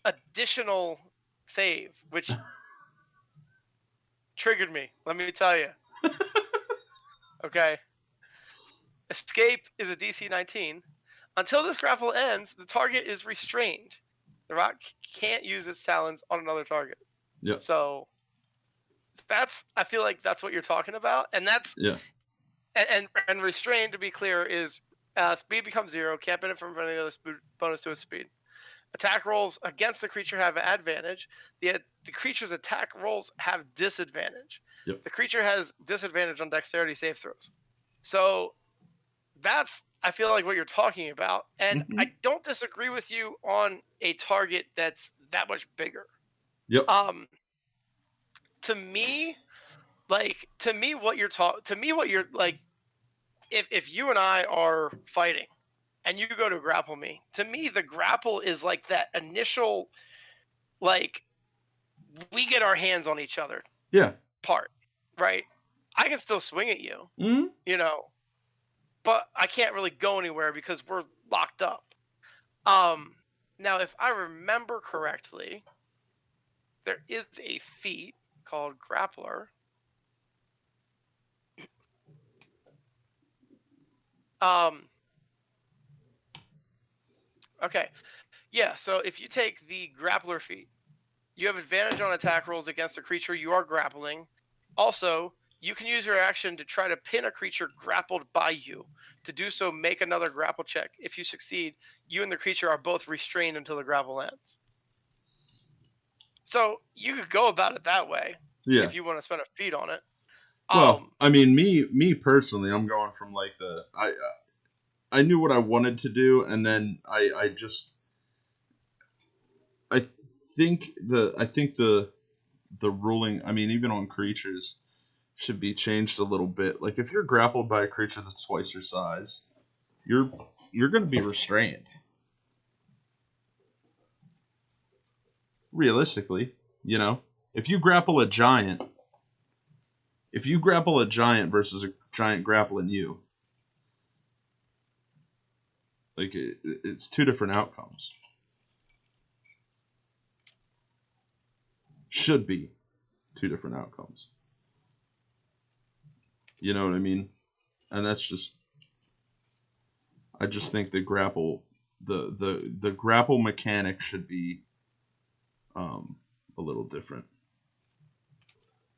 additional save, which triggered me, let me tell you. Okay. Escape is a DC 19. Until this grapple ends, the target is restrained. The rock can't use its talons on another target. Yeah. So I feel like that's what you're talking about, and that's and restrained, to be clear, is speed becomes 0. Can't benefit from any other bonus to its speed. Attack rolls against the creature have an advantage. The creature's attack rolls have disadvantage. Yep. The creature has disadvantage on dexterity save throws. So that's, I feel like, what you're talking about. And I don't disagree with you on a target that's that much bigger. Yep. To me, what you're like, if you and I are fighting and you go to grapple me, to me the grapple is like that initial, like, we get our hands on each other part, right? I can still swing at you, you know, but I can't really go anywhere because we're locked up. Now, if I remember correctly, there is a feat called Grappler. Okay. Yeah, so if you take the Grappler feat, you have advantage on attack rolls against a creature you are grappling. Also, you can use your action to try to pin a creature grappled by you. To do so, make another grapple check. If you succeed, you and the creature are both restrained until the grapple ends. So you could go about it that way if you want to spend a feat on it. Well, I mean, me personally, I'm going from like I knew what I wanted to do, and then I think the ruling, I mean, even on creatures, should be changed a little bit. Like, if you're grappled by a creature that's twice your size, you're going to be restrained. Realistically, you know, if you grapple a giant versus a giant grappling you, like, it's two different outcomes. Should be two different outcomes. You know what I mean? And that's just, I just think the grapple, the grapple mechanic should be a little different.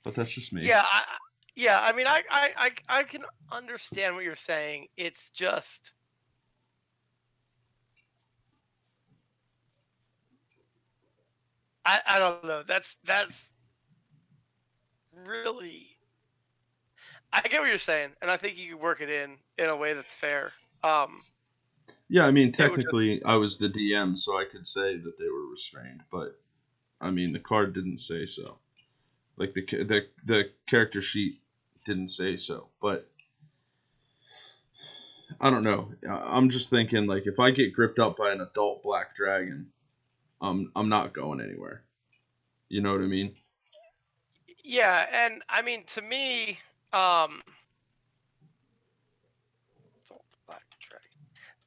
But that's just me. Yeah, I mean, I can understand what you're saying. It's just, I don't know. That's really. I get what you're saying, and I think you could work it in a way that's fair. Yeah, I mean, It would just, technically, I was the DM, so I could say that they were restrained, but I mean, the card didn't say so. Like the character sheet didn't say so, but I don't know. I'm just thinking, like, if I get gripped up by an adult black dragon, I'm not going anywhere. You know what I mean? yeah, and I mean, to me, Black Dragon.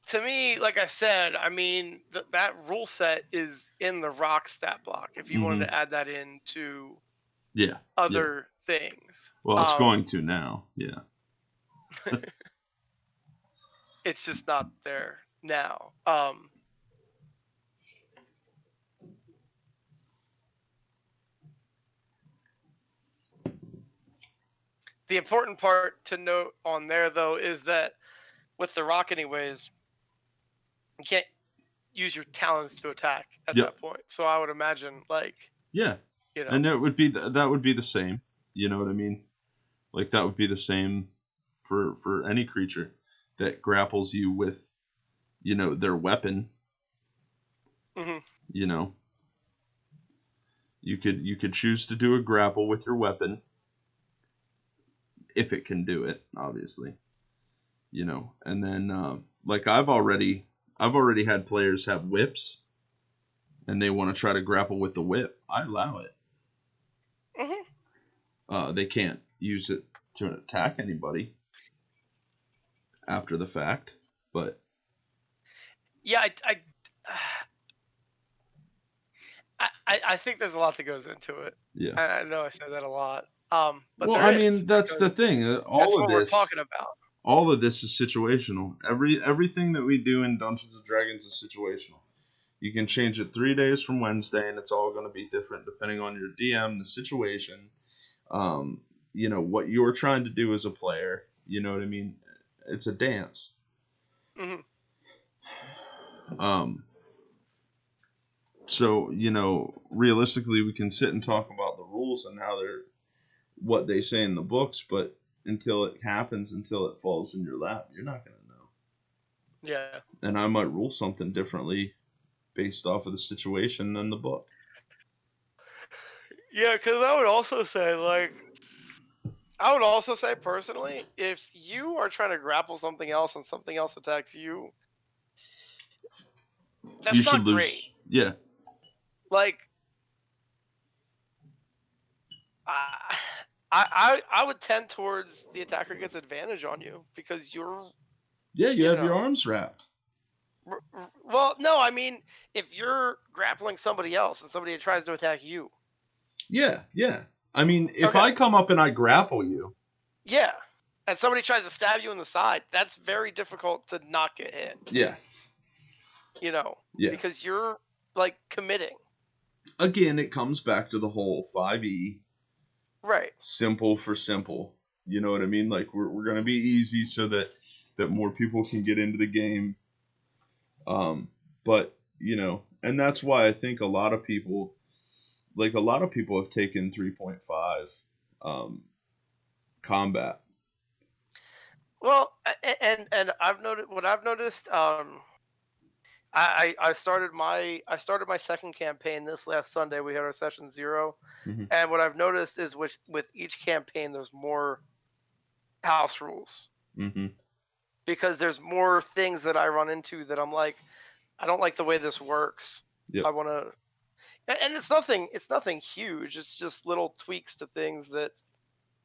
To me, like I said, I mean, that rule set is in the rock stat block. If you wanted to add that into Yeah. other things, Well, it's going to now. Yeah. it's just not there now. The important part to note on there, though, is that with the rock, anyways, you can't use your talents to attack at that point. So I would imagine, like, yeah, you know, and that would be the same. You know what I mean? Like that would be the same for any creature that grapples you with, you know, their weapon. You know, you could choose to do a grapple with your weapon if it can do it, obviously. You know, and then like I've already had players have whips, and they want to try to grapple with the whip. I allow it. They can't use it to attack anybody after the fact, but yeah, I think there's a lot that goes into it. yeah. I know I say that a lot. But well, I mean, that's the thing. That's what we're talking about. All of this is situational. Everything that we do in Dungeons and Dragons is situational. You can change it 3 days from Wednesday, and it's all going to be different depending on your DM, the situation, you know, what you're trying to do as a player. You know what I mean? It's a dance. So, you know, realistically, we can sit and talk about the rules and what they say in the books, but until it happens, until it falls in your lap, you're not going to know. Yeah. And I might rule something differently based off of the situation than the book. Yeah, because I would also say, personally, if you are trying to grapple something else and something else attacks you, that's you should not lose. Great. Yeah. Like, I would tend towards the attacker gets advantage on you because you're. Yeah, you have your arms wrapped. Well, no, I mean, if you're grappling somebody else and somebody tries to attack you. Yeah. I mean, if I come up and I grapple you. Yeah, and somebody tries to stab you in the side, that's very difficult to not get hit. Yeah. You know, because you're, like, committing. Again, it comes back to the whole 5e. Right. Simple for simple. You know what I mean? Like, we're going to be easy so that more people can get into the game. But, you know, and that's why I think a lot of people have taken 3.5 combat. Well, and I've noticed. I started my second campaign this last Sunday. We had our session 0, and what I've noticed is with each campaign, there's more house rules. Because there's more things that I run into that I'm like, I don't like the way this works. I want to, and it's nothing huge. It's just little tweaks to things that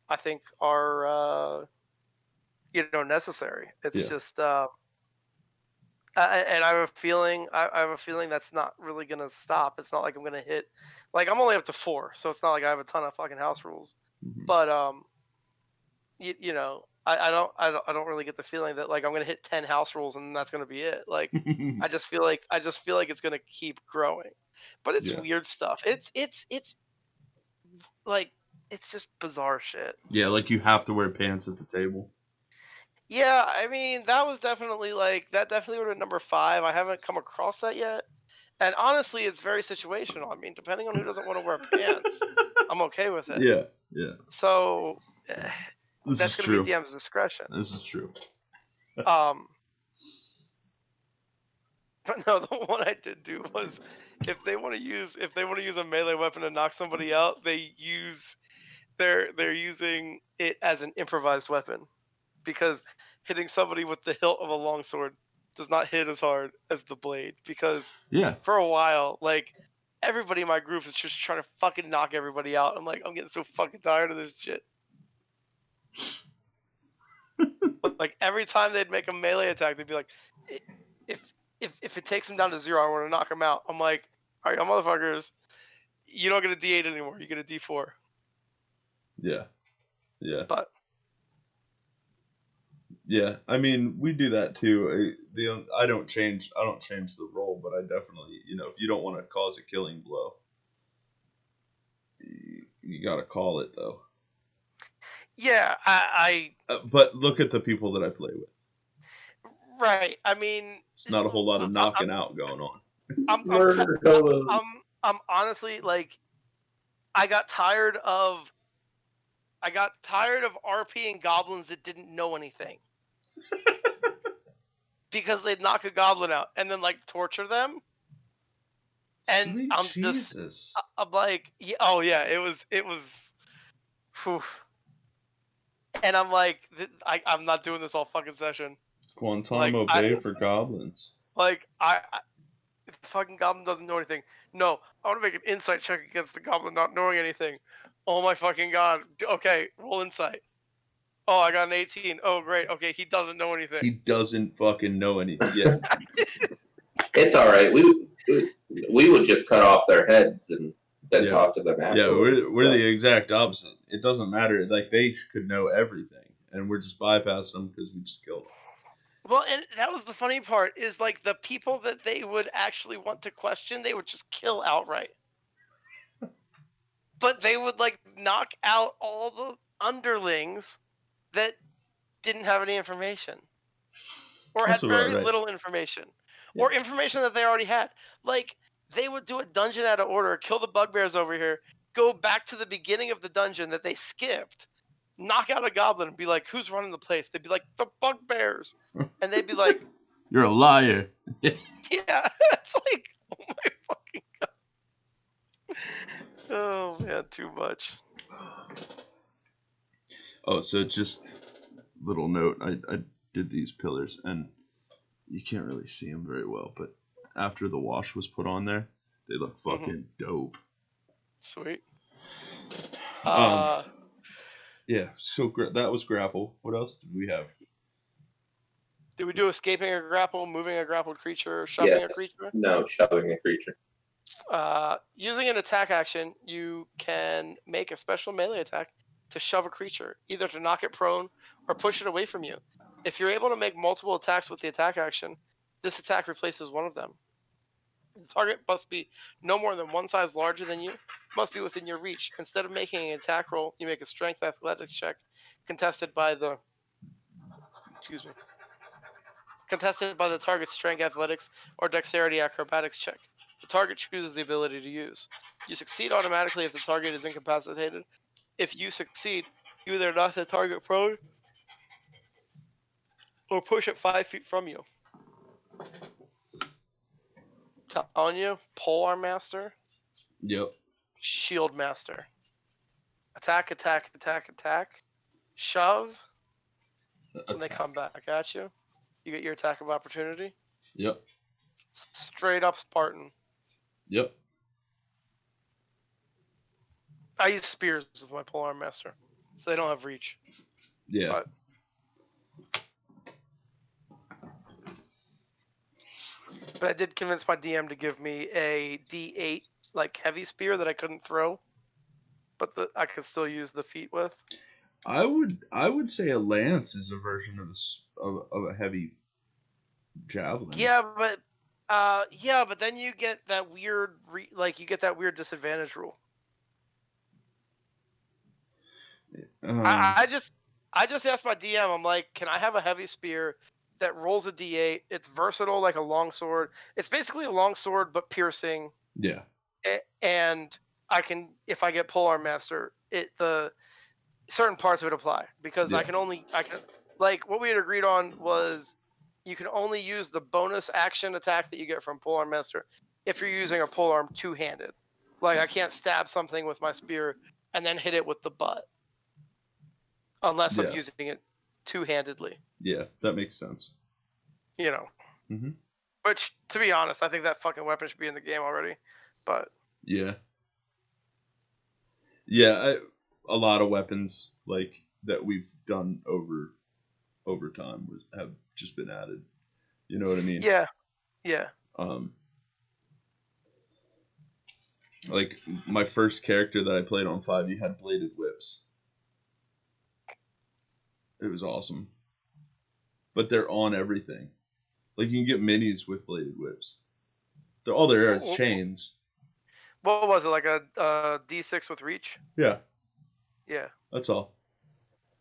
I think are, necessary. It's just, and I have a feeling, that's not really gonna stop. It's not like I'm gonna hit, like I'm only up to 4, so it's not like I have a ton of fucking house rules. But you know. I don't really get the feeling that like I'm gonna hit 10 house rules and that's gonna be it. Like I just feel like it's gonna keep growing. But it's weird stuff. It's like it's just bizarre shit. Yeah, like you have to wear pants at the table. Yeah, I mean that definitely would have been number 5. I haven't come across that yet. And honestly, it's very situational. I mean, depending on who doesn't want to wear pants, I'm okay with it. Yeah, yeah. So This that's is going true. to be DM's discretion. This is true. But no, the one I did do was if they want to use a melee weapon to knock somebody out, they're using it as an improvised weapon, because hitting somebody with the hilt of a longsword does not hit as hard as the blade, because Yeah. for a while, like, everybody in my group is just trying to fucking knock everybody out. I'm like, I'm getting so fucking tired of this shit. Like, every time they'd make a melee attack, they'd be like, if it takes him down to 0, I want to knock him out. I'm like, all right, motherfuckers, you don't get a D8 anymore. You get a D4. Yeah. Yeah. But yeah, I mean, we do that too. I don't change the roll, but I definitely, if you don't want to cause a killing blow, you got to call it though. yeah, but look at the people that I play with. Right. I mean, It's not a whole lot of knocking out going on. I'm honestly, like, I got tired of RPing goblins that didn't know anything. Because they'd knock a goblin out and then, like, torture them. And Sweet I'm Jesus. I'm like, oh yeah, it was whew. And I'm like, I'm not doing this all fucking session. Guantanamo Bay for goblins. Like, if the fucking goblin doesn't know anything, no, I want to make an insight check against the goblin not knowing anything. Oh my fucking god. Okay, roll insight. Oh, I got an 18. Oh, great. Okay, he doesn't know anything. He doesn't fucking know anything yet. It's all right. We would just cut off their heads and then talk to them afterwards. Yeah, we're the exact opposite. It doesn't matter. Like, they could know everything, and we're just bypassing them because we just killed them. Well, and that was the funny part, is, like, the people that they would actually want to question, they would just kill outright. But they would, like, knock out all the underlings that didn't have any information. Or That's had very about right. little information. Yeah. Or information that they already had. Like, they would do a dungeon out of order, kill the bugbears over here, go back to the beginning of the dungeon that they skipped, knock out a goblin, and be like, who's running the place? They'd be like, the bugbears. And they'd be like, you're a liar. yeah, it's like, oh my fucking god. Oh man, too much. Oh, so just little note, I did these pillars, and you can't really see them very well, but after the wash was put on there, they look fucking dope. Sweet. Yeah, so that was grapple. What else did we have? Did we do escaping a grapple, moving a grappled creature, shoving a creature? No, shoving a creature. Using an attack action, you can make a special melee attack to shove a creature, either to knock it prone or push it away from you. If you're able to make multiple attacks with the attack action, this attack replaces one of them. The target must be no more than one size larger than you, must be within your reach. Instead of making an attack roll, you make a strength athletics check contested by the target's strength athletics or dexterity acrobatics check. The target chooses the ability to use. You succeed automatically if the target is incapacitated. If you succeed, you either knock the target prone or push it 5 feet from you. Telling you, Polearm Master. Yep. Shield Master. Attack, attack, attack, attack. Shove. When they come back at you, you get your attack of opportunity. Yep. Straight up Spartan. Yep. I use spears with my Polearm Master, so they don't have reach. Yeah. But I did convince my DM to give me a D8 like heavy spear that I couldn't throw, but I could still use the feet with. I would say a lance is a version of a heavy javelin. Yeah, but then you get that weird disadvantage rule. I just asked my DM. I'm like, can I have a heavy spear that rolls a d8. It's versatile like a longsword. It's basically a longsword but piercing. Yeah. And I can, if I get Polearm Master, the certain parts of it apply because Yeah. I can like what we had agreed on was you can only use the bonus action attack that you get from Polearm Master if you're using a polearm two-handed. Like I can't stab something with my spear and then hit it with the butt unless I'm using it two-handedly. Yeah, that makes sense. You know. Mm-hmm. Which, to be honest, I think that fucking weapon should be in the game already. But yeah. Yeah, a lot of weapons like that we've done over time have just been added. You know what I mean? Yeah. Like my first character that I played on 5e had bladed whips. It was awesome. But they're on everything. Like you can get minis with bladed whips. All there are chains. What was it, like a D6 with reach? Yeah. Yeah. That's all.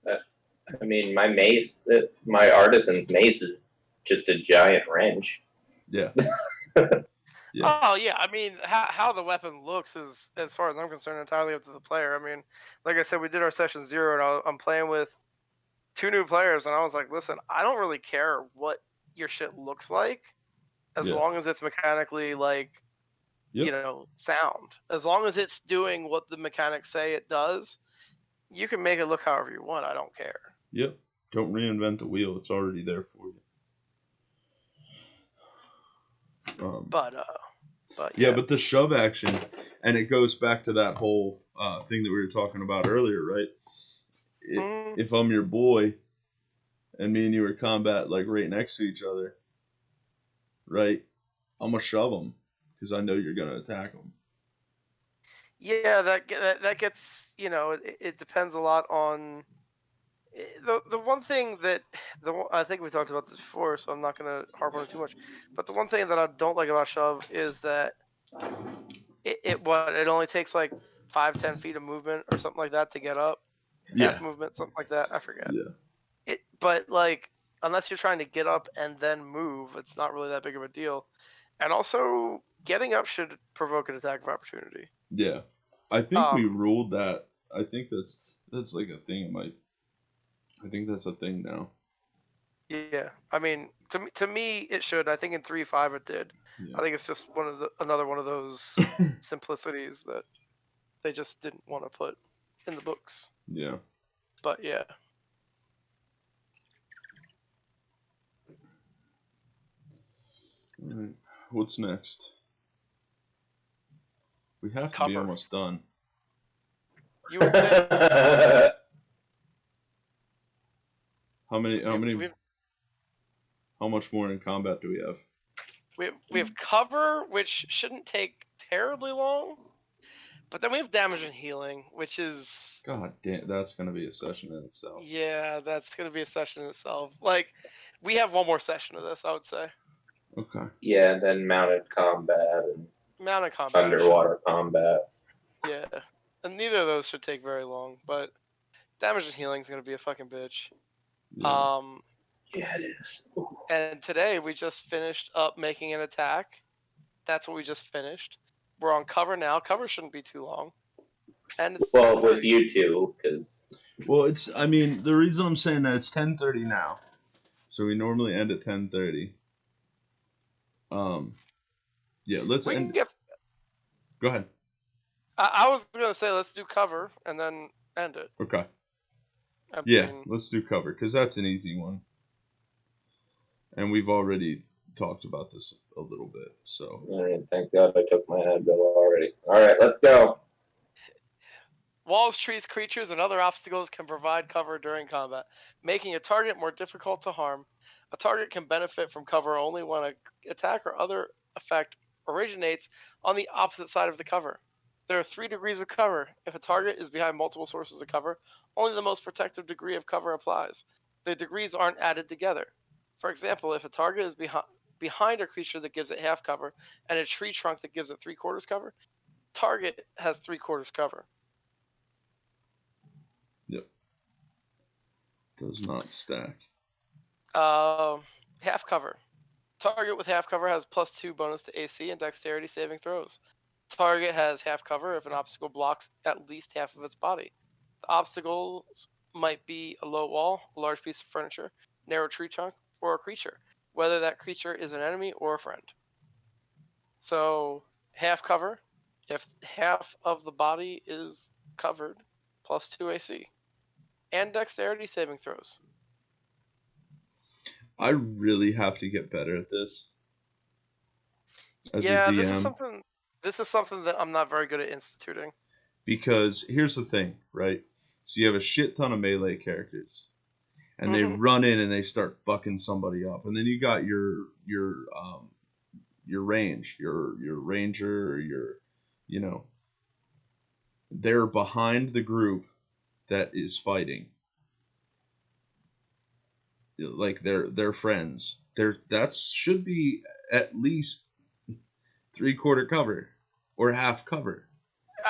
I mean, my mace, my artisan's mace is just a giant wrench. Yeah. Yeah. Oh yeah, I mean, how the weapon looks is, as far as I'm concerned, entirely up to the player. I mean, like I said, we did our session 0, and I'm playing with 2 new players, and I was like, listen, I don't really care what your shit looks like, as long as it's mechanically like, you know, sound. As long as it's doing what the mechanics say it does, you can make it look however you want. I don't care. Yep. Don't reinvent the wheel. It's already there for you. But yeah. But the shove action, and it goes back to that whole thing that we were talking about earlier, right? If I'm your boy, and me and you are combat like right next to each other, right? I'm gonna shove them because I know you're gonna attack them. Yeah, that gets, you know, it depends a lot on the one thing that I think we talked about this before, so I'm not gonna harp on it too much. But the one thing that I don't like about shove is that it only takes like 5-10 feet of movement or something like that to get up. Half movement, something like that. I forget. Yeah. But like, unless you're trying to get up and then move, it's not really that big of a deal. And also, getting up should provoke an attack of opportunity. Yeah, I think we ruled that. I think that's like a thing. I think that's a thing now. Yeah, I mean, to me, it should. I think in 3.5 it did. Yeah. I think it's just another one of those simplicities that they just didn't want to put in the books. Yeah. But yeah. All right. What's next? We have to be almost done. You would think. How much more in combat do we have? We have cover, which shouldn't take terribly long. But then we have damage and healing, which is... God damn, that's going to be a session in itself. Yeah, that's going to be a session in itself. Like, we have one more session of this, I would say. Okay. Yeah, and then mounted combat and underwater combat. Yeah, and neither of those should take very long, but damage and healing is going to be a fucking bitch. Yeah. Yeah, it is. And today we just finished up making an attack. That's what we just finished. We're on cover now. Cover shouldn't be too long. And it's with you two, because... Well, I mean, the reason I'm saying that it's 10:30 now. So we normally end at 10:30. Yeah, let's end. Go ahead. I was going to say let's do cover and then end it. Okay. Let's do cover, because that's an easy one. And we've already talked about this a little bit, so... All right, thank God I took my Advil already. All right, let's go. Walls, trees, creatures, and other obstacles can provide cover during combat, making a target more difficult to harm. A target can benefit from cover only when an attack or other effect originates on the opposite side of the cover. There are 3 degrees of cover. If a target is behind multiple sources of cover, only the most protective degree of cover applies. The degrees aren't added together. For example, if a target is behind a creature that gives it half cover and a tree trunk that gives it 3/4 cover, target has 3/4 cover. Yep. Does not stack. Half cover. Target with half cover has +2 bonus to AC and dexterity saving throws. Target has half cover if an obstacle blocks at least half of its body. The obstacles might be a low wall, a large piece of furniture, narrow tree trunk, or a creature, whether that creature is an enemy or a friend. So half cover, if half of the body is covered, +2 AC. And dexterity saving throws. I really have to get better at this. As a Yeah, DM. this is something that I'm not very good at instituting. Because here's the thing, right? So you have a shit ton of melee characters, and they run in and they start fucking somebody up, and then you got your range, your ranger, or your, you know, they're behind the group that is fighting. Like they're friends. That should be at least 3/4 cover or half cover.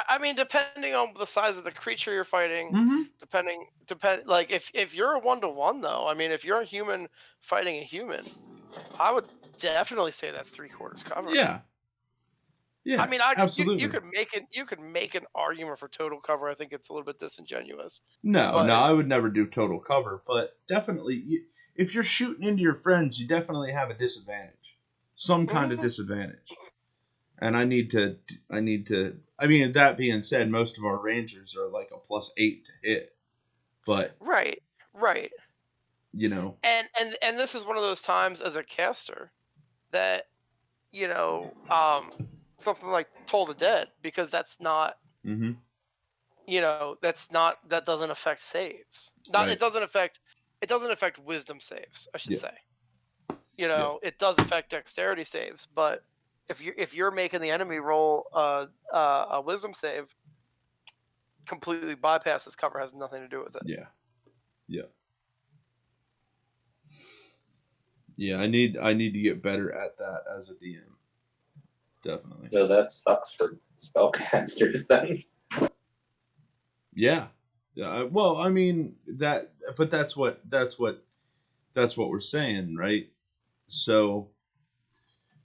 I mean, depending on the size of the creature you're fighting, like if you're a 1-to-1 though, I mean, if you're a human fighting a human, I would definitely say that's 3/4 cover. Yeah. Yeah. I mean, absolutely. you could make an argument for total cover. I think it's a little bit disingenuous. No, but, I would never do total cover, but definitely, if you're shooting into your friends, you definitely have a disadvantage, some kind of disadvantage. And I need to. I mean, that being said, most of our rangers are like a +8 to hit, but right. You know, and this is one of those times as a caster that, you know, something like Toll the Dead, because that's not, you know, that doesn't affect saves. It doesn't affect wisdom saves, I should say. You know, it does affect dexterity saves, but if you're making the enemy roll a wisdom save, completely bypasses cover, has nothing to do with it. Yeah, I need to get better at that as a DM. Definitely. So that sucks for spellcasters then. Yeah. Well, I mean but that's what we're saying, right? So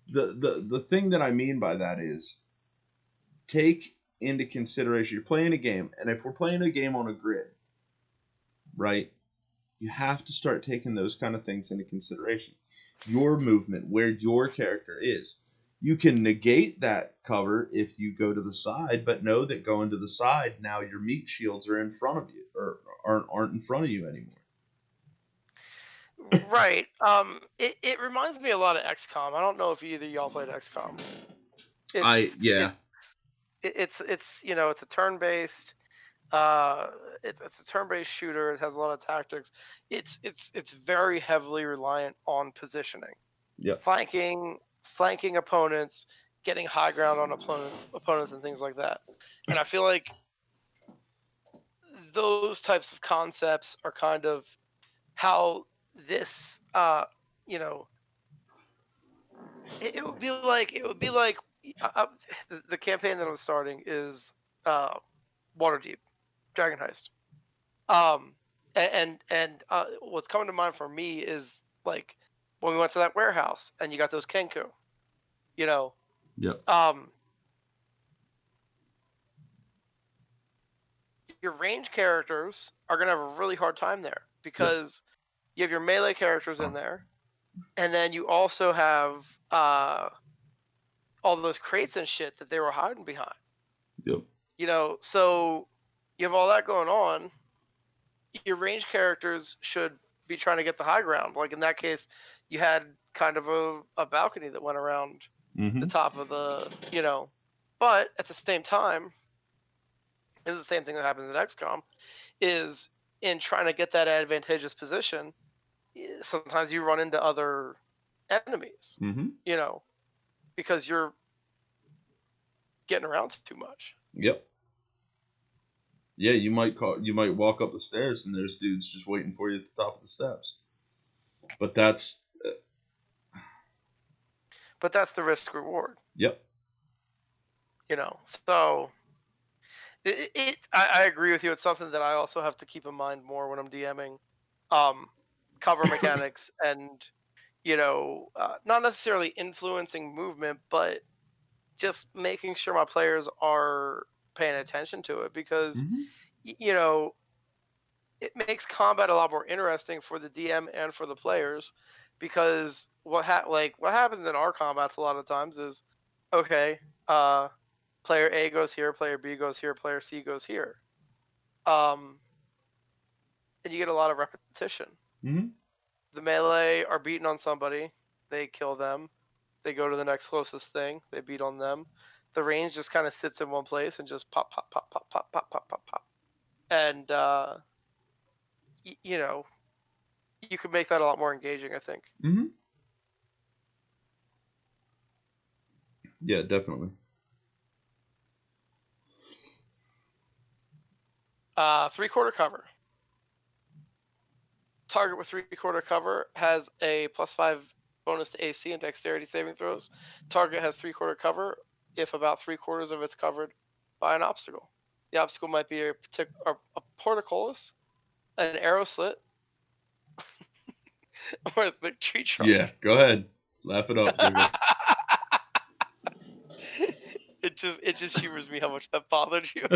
the thing that I mean by that is, take into consideration, you're playing a game, and if we're playing a game on a grid, right, you have to start taking those kind of things into consideration. Your movement, where your character is. You can negate that cover if you go to the side, but know that going to the side, now your meat shields are in front of you, or aren't in front of you anymore. Right. It reminds me a lot of XCOM. I don't know if either of y'all played XCOM. It's you know, it's a turn-based it's a turn-based shooter. It has a lot of tactics. It's very heavily reliant on positioning. Flanking opponents, getting high ground on opponents and things like that. And I feel like those types of concepts are kind of how this you know, it would be like the campaign that I'm starting is Waterdeep, Dragon Heist. And what's coming to mind for me is like when we went to that warehouse and you got those Kenku, you know. Your range characters are gonna have a really hard time there, because you have your melee characters in there, and then you also have all those crates and shit that they were hiding behind. You know, so you have all that going on. Your range characters should be trying to get the high ground. Like in that case, you had kind of a balcony that went around the top of the, you know. But at the same time, this is the same thing that happens in XCOM, is in trying to get that advantageous position, sometimes you run into other enemies, you know, because you're getting around too much. Yeah, you might walk up the stairs and there's dudes just waiting for you at the top of the steps. But that's the risk reward. You know, so I agree with you. It's something that I also have to keep in mind more when I'm DMing. Cover mechanics and, not necessarily influencing movement, but just making sure my players are paying attention to it, because it makes combat a lot more interesting for the DM and for the players, because what happens in our combats a lot of times is, okay, player A goes here, player B goes here, player C goes here, and you get a lot of repetition. The melee are beating on somebody, they kill them, they go to the next closest thing, they beat on them. The range just kind of sits in one place and just pop, pop, pop, pop, pop, pop, pop, pop, pop, and you could make that a lot more engaging, I think. Yeah, definitely. 3/4 cover. Target with 3/4 cover has a +5 bonus to AC and dexterity saving throws. Target has 3/4 cover if about 3/4 of it's covered by an obstacle. The obstacle might be a portcullis, an arrow slit, or the tree trunk. Yeah, go ahead. Laugh it up, Douglas. It just humors me how much that bothered you.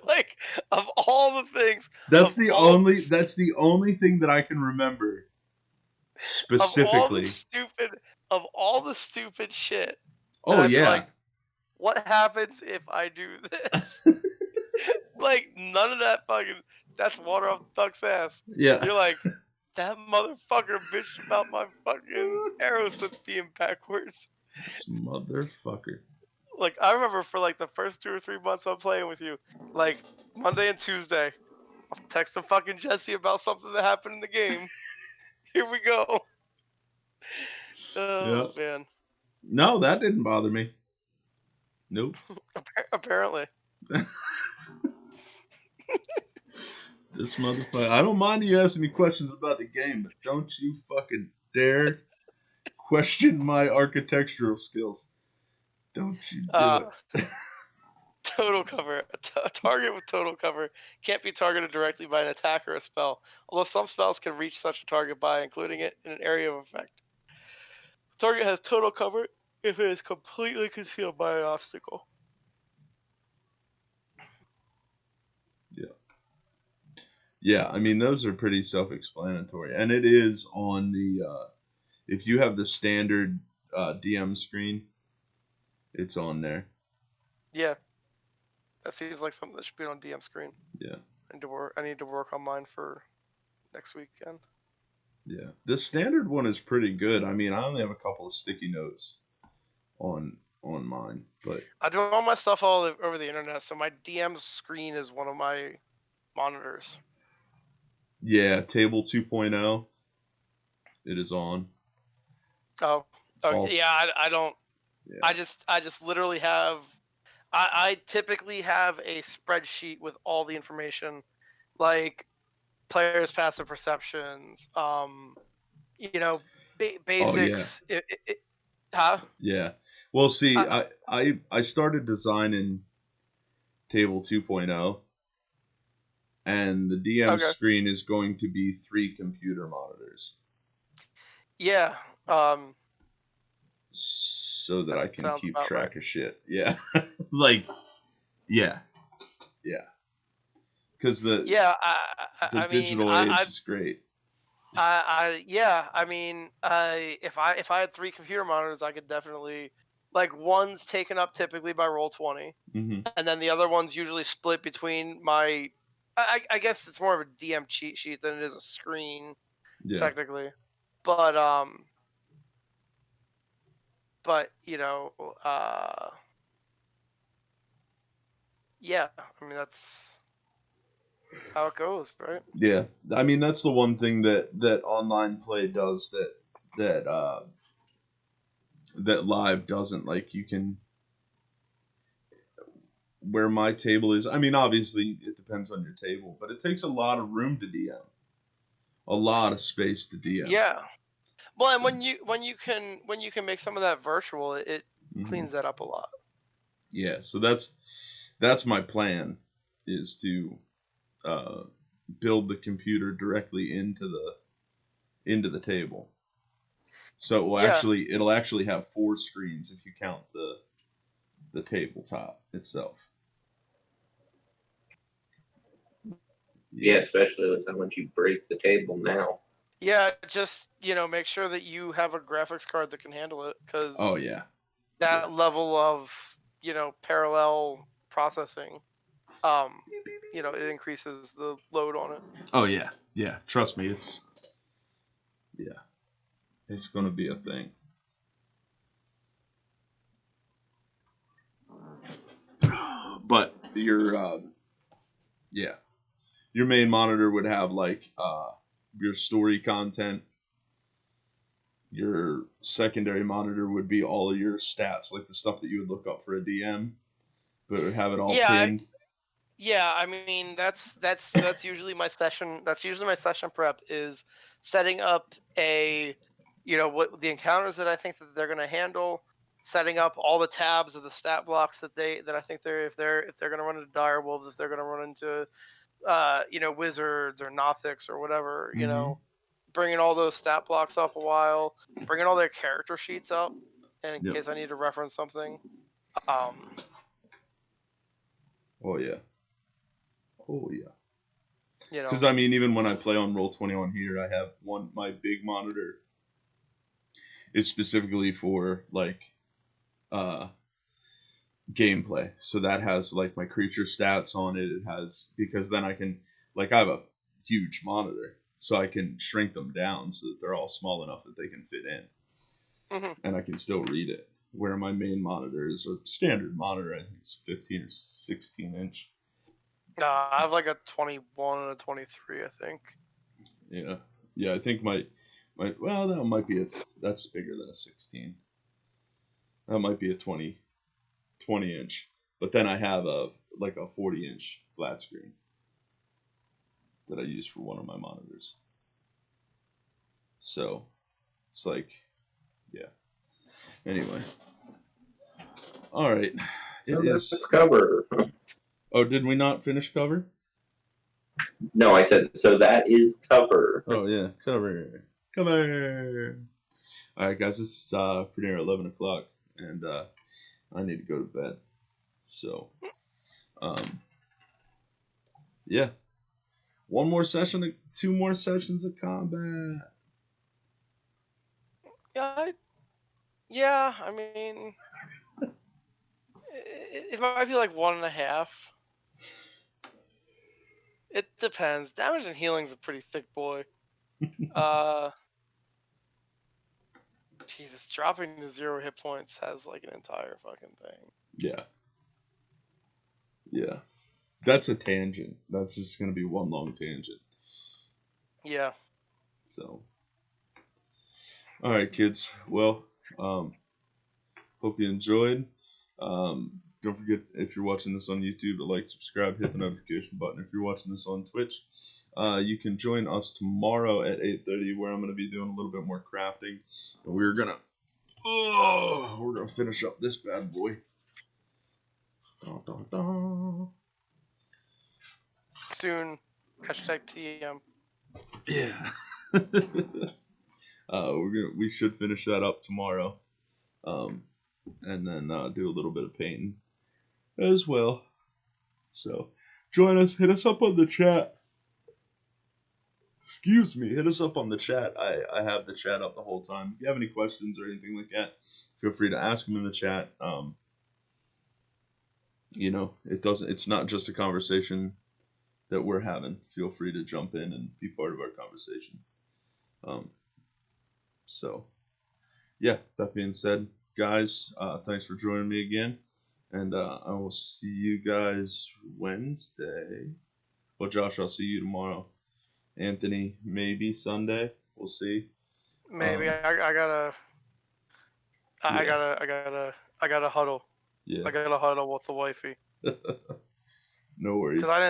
Like, of all the things, that's the only thing that I can remember specifically. Of all the stupid shit. Oh yeah. Like, what happens if I do this? Like, none of that fucking. That's water off the duck's ass. Yeah. You're like, that motherfucker bitched about my fucking arrow slits being backwards. This motherfucker. Like, I remember for like the first 2 or 3 months I'm playing with you, like Monday and Tuesday, I'll text some fucking Jesse about something that happened in the game. Here we go. Oh man. No, that didn't bother me. Nope. Apparently. This motherfucker. I don't mind you asking me questions about the game, but don't you fucking dare question my architectural skills. Don't you do it. Total cover. A target with total cover can't be targeted directly by an attack or a spell, although some spells can reach such a target by including it in an area of effect. The target has total cover if it is completely concealed by an obstacle. Yeah, I mean, those are pretty self-explanatory. And it is on the, if you have the standard DM screen, it's on there. Yeah. That seems like something that should be on DM screen. Yeah. I need to work on mine for next weekend. Yeah. The standard one is pretty good. I mean, I only have a couple of sticky notes on mine, but I do all my stuff all over the internet, so my DM screen is one of my monitors. yeah, table 2.0, it is on. Oh yeah, I don't. Yeah. I just literally have. I typically have a spreadsheet with all the information, like players' passive perceptions, basics. Oh, yeah. Huh? Yeah. Well, see, I started designing table 2.0. And the DM screen is going to be 3 computer monitors. Yeah. So that I can keep track of shit. Yeah. Like, yeah. Yeah. Because the digital age is great. I mean, if I had 3 computer monitors, I could definitely, like, one's taken up typically by Roll20, and then the other one's usually split between my. I guess it's more of a DM cheat sheet than it is a screen, technically, but yeah, I mean that's how it goes, right? Yeah, I mean that's the one thing that online play does that live doesn't. Like, you can, where my table is, I mean, obviously it depends on your table, but it takes a lot of room to DM, a lot of space to DM. Yeah. Well, and when you can make some of that virtual, it cleans that up a lot. Yeah, so that's my plan, is to build the computer directly into the table. So it will Yeah. it'll actually have 4 screens if you count the tabletop itself. Yeah, especially with how much you break the table now. Yeah, just make sure that you have a graphics card that can handle it, because Oh yeah. that level of parallel processing, it increases the load on it. Oh yeah. Yeah. Trust me, it's gonna be a thing. But your main monitor would have like your story content. Your secondary monitor would be all of your stats, like the stuff that you would look up for a DM, but it would have it all pinned. Yeah, I mean that's usually my session. That's usually my session prep, is setting up what the encounters that I think that they're going to handle, setting up all the tabs of the stat blocks that I think if they're going to run into direwolves, if they're going to run into wizards or nothics or whatever, bringing all those stat blocks up a while, bringing all their character sheets up, and in case I need to reference something. Oh yeah. Because I mean, even when I play on Roll20 on here, I have my big monitor is specifically for like gameplay. So that has like my creature stats on it. It has, because then I can, like, I have a huge monitor, so I can shrink them down so that they're all small enough that they can fit in, and I can still read it. Where my main monitor is a standard monitor, I think it's 15 or 16 inch. I have like a 21 and a 23, I think. Yeah. I think my well, that might be that's bigger than a 16. That might be a 20 inch. But then I have a 40 inch flat screen that I use for one of my monitors. So it's like, yeah. Anyway. All right. It's cover. Oh, did we not finish cover? No, I said, so that is cover. Oh, yeah. Cover. All right, guys. It's pretty near 11 o'clock, and I need to go to bed. So, yeah. One more session, 2 more sessions of combat. Yeah, I mean, it might be like 1.5. It depends. Damage and healing's a pretty thick boy. Jesus, dropping to 0 hit points has like an entire fucking thing. Yeah. That's a tangent. That's just gonna be one long tangent. Yeah. So, all right, kids. Well, hope you enjoyed. Don't forget, if you're watching this on YouTube, to like, subscribe, hit the notification button. If you're watching this on Twitch, you can join us tomorrow at 8:30, where I'm going to be doing a little bit more crafting. And we're gonna finish up this bad boy. Dun, dun, dun. Soon. #TM. Yeah. We should finish that up tomorrow, and then do a little bit of painting as well. So join us. Hit us up on the chat. Excuse me. Hit us up on the chat. I have the chat up the whole time. If you have any questions or anything like that, feel free to ask them in the chat. It's not just a conversation that we're having. Feel free to jump in and be part of our conversation. So, yeah, that being said, guys, thanks for joining me again. And I will see you guys Wednesday. Well, Josh, I'll see you tomorrow. Anthony, maybe Sunday. We'll see. Maybe. I gotta huddle. Yeah. I gotta huddle with the wifey. No worries. Because I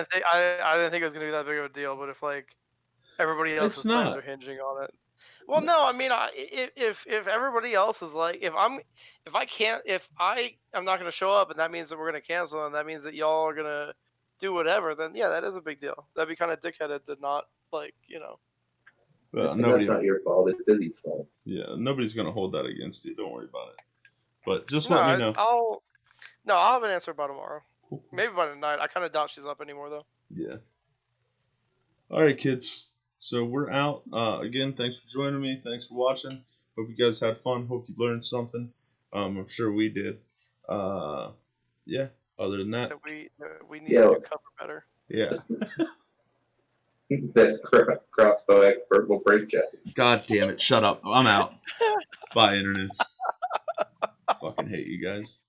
didn't think it was gonna be that big of a deal, but if like everybody else's plans are hinging on it. Well, no, I mean, if everybody else is like, if I'm not gonna show up, and that means that we're gonna cancel, and that means that y'all are gonna do whatever, then yeah, that is a big deal. That'd be kind of dickheaded to not, like, Well, And nobody. that's not your fault. It's Izzy's fault. Yeah, nobody's gonna hold that against you. Don't worry about it. But just No, let me know. I'll have an answer by tomorrow. Cool. Maybe by tonight. I kind of doubt she's up anymore though. Yeah. All right, kids. So we're out. Again, thanks for joining me. Thanks for watching. Hope you guys had fun. Hope you learned something. I'm sure we did. Yeah. Other than that, That we need to do cover better. yeah. That crossbow expert will break Jesse. God damn it! Shut up. I'm out. Bye, internets. Fucking hate you guys.